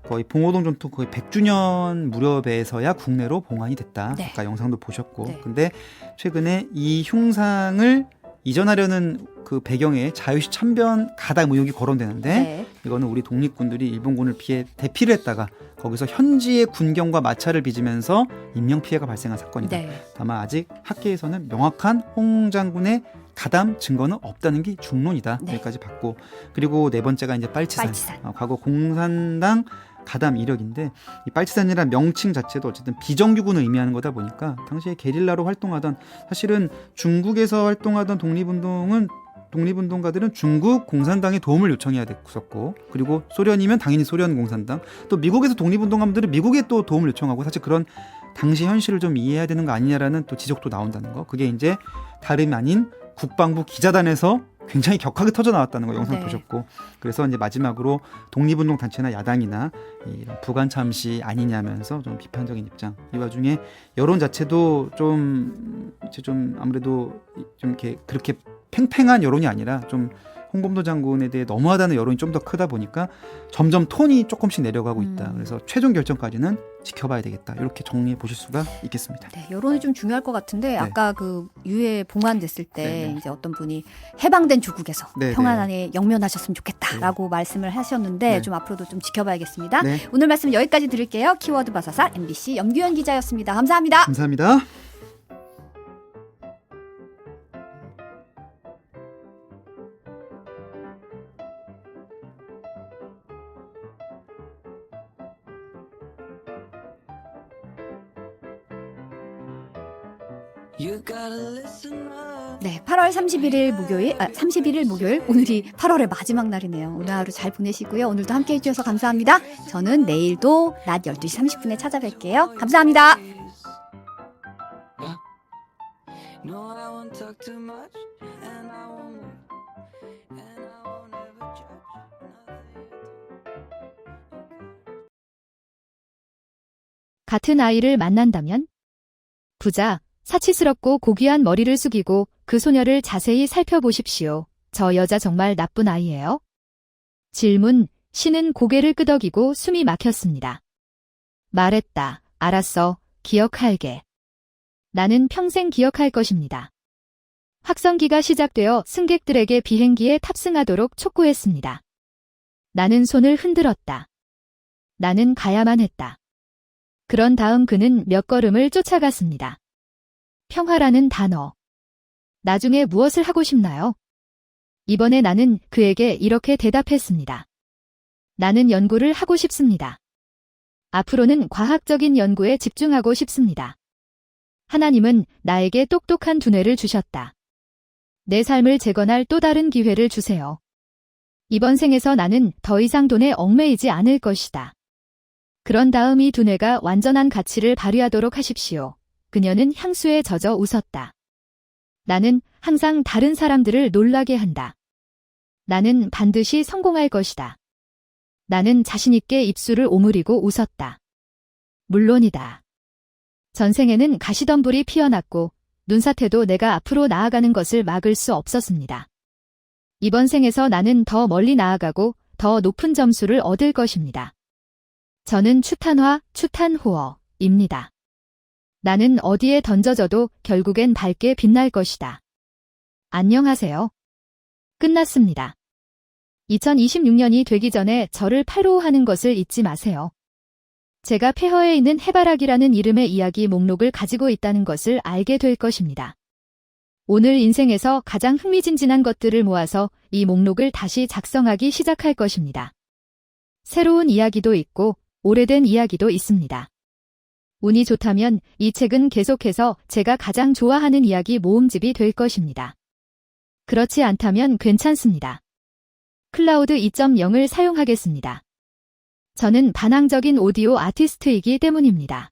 거의 봉오동 전투 거의 100주년 무렵에서야 국내로 봉환이 됐다. 네. 아까 영상도 보셨고. 네. 근데 최근에 이 흉상을 이전하려는 그 배경에 자유시 참변 가담 의혹이 거론되는데, 네. 이거는 우리 독립군들이 일본군을 피해 대피를 했다가 거기서 현지의 군경과 마찰을 빚으면서 인명피해가 발생한 사건이다. 네. 다만 아직 학계에서는 명확한 홍 장군의 가담 증거는 없다는 게 중론이다. 네. 여기까지 봤고, 그리고 네 번째가 이제 빨치산. 과거 공산당 가담 이력인데, 이 빨치산이라는 명칭 자체도 어쨌든 비정규군을 의미하는 거다 보니까 당시에 게릴라로 활동하던, 사실은 중국에서 활동하던 독립운동가들은 중국 공산당의 도움을 요청해야 됐었고, 그리고 소련이면 당연히 소련 공산당, 또 미국에서 독립운동가들은 미국에 또 도움을 요청하고, 사실 그런 당시 현실을 좀 이해해야 되는 거 아니냐라는 또 지적도 나온다는 거. 그게 이제 다름이 아닌 국방부 기자단에서 굉장히 격하게 터져 나왔다는 거 영상 네. 보셨고, 그래서 이제 마지막으로 독립운동 단체나 야당이나 이런 부관 참시 아니냐면서 좀 비판적인 입장. 이 와중에 여론 자체도 좀 이제 좀 아무래도 좀 이렇게 그렇게 팽팽한 여론이 아니라 좀 홍범도 장군에 대해 너무하다는 여론이 좀 더 크다 보니까 점점 톤이 조금씩 내려가고 있다. 그래서 최종 결정까지는 지켜봐야 되겠다. 이렇게 정리해 보실 수가 있겠습니다. 네, 여론이 좀 중요할 것 같은데 네. 아까 그 유해 봉환됐을 때 네. 이제 어떤 분이 해방된 조국에서 네, 평안하게 영면하셨으면 좋겠다라고 말씀을 하셨는데 네. 좀 앞으로도 좀 지켜봐야겠습니다. 네. 오늘 말씀 여기까지 드릴게요. 키워드 바사삭 MBC 염규현 기자였습니다. 감사합니다. 감사합니다. 네, 8월 31일 목요일 오늘이 8월의 마지막 날이네요. 오늘 하루 잘 보내시고요. 오늘도 함께 해주셔서 감사합니다. 저는 내일도 낮 12시 30분에 찾아뵐게요. 감사합니다. 같은 아이를 만난다면? 부자, 사치스럽고 고귀한 머리를 숙이고 그 소녀를 자세히 살펴보십시오. 저 여자 정말 나쁜 아이예요? 질문, 씨는 고개를 끄덕이고 숨이 막혔습니다. 말했다. 알았어. 기억할게. 나는 평생 기억할 것입니다. 확성기가 시작되어 승객들에게 비행기에 탑승하도록 촉구했습니다. 나는 손을 흔들었다. 나는 가야만 했다. 그런 다음 그는 몇 걸음을 쫓아갔습니다. 평화라는 단어. 나중에 무엇을 하고 싶나요? 이번에 나는 그에게 이렇게 대답했습니다. 나는 연구를 하고 싶습니다. 앞으로는 과학적인 연구에 집중하고 싶습니다. 하나님은 나에게 똑똑한 두뇌를 주셨다. 내 삶을 재건할 또 다른 기회를 주세요. 이번 생에서 나는 더 이상 돈에 얽매이지 않을 것이다. 그런 다음 이 두뇌가 완전한 가치를 발휘하도록 하십시오. 그녀는 향수에 젖어 웃었다. 나는 항상 다른 사람들을 놀라게 한다. 나는 반드시 성공할 것이다. 나는 자신있게 입술을 오므리고 웃었다. 물론이다. 전생에는 가시덤불이 피어났고 눈사태도 내가 앞으로 나아가는 것을 막을 수 없었습니다. 이번 생에서 나는 더 멀리 나아가고 더 높은 점수를 얻을 것입니다. 저는 추탄호어입니다. 나는 어디에 던져져도 결국엔 밝게 빛날 것이다. 안녕하세요. 끝났습니다. 2026년이 되기 전에 저를 팔로우하는 것을 잊지 마세요. 제가 폐허에 있는 해바라기라는 이름의 이야기 목록을 가지고 있다는 것을 알게 될 것입니다. 오늘 인생에서 가장 흥미진진한 것들을 모아서 이 목록을 다시 작성하기 시작할 것입니다. 새로운 이야기도 있고 오래된 이야기도 있습니다. 운이 좋다면 이 책은 계속해서 제가 가장 좋아하는 이야기 모음집이 될 것입니다. 그렇지 않다면 괜찮습니다. 클라우드 2.0을 사용하겠습니다. 저는 반항적인 오디오 아티스트이기 때문입니다.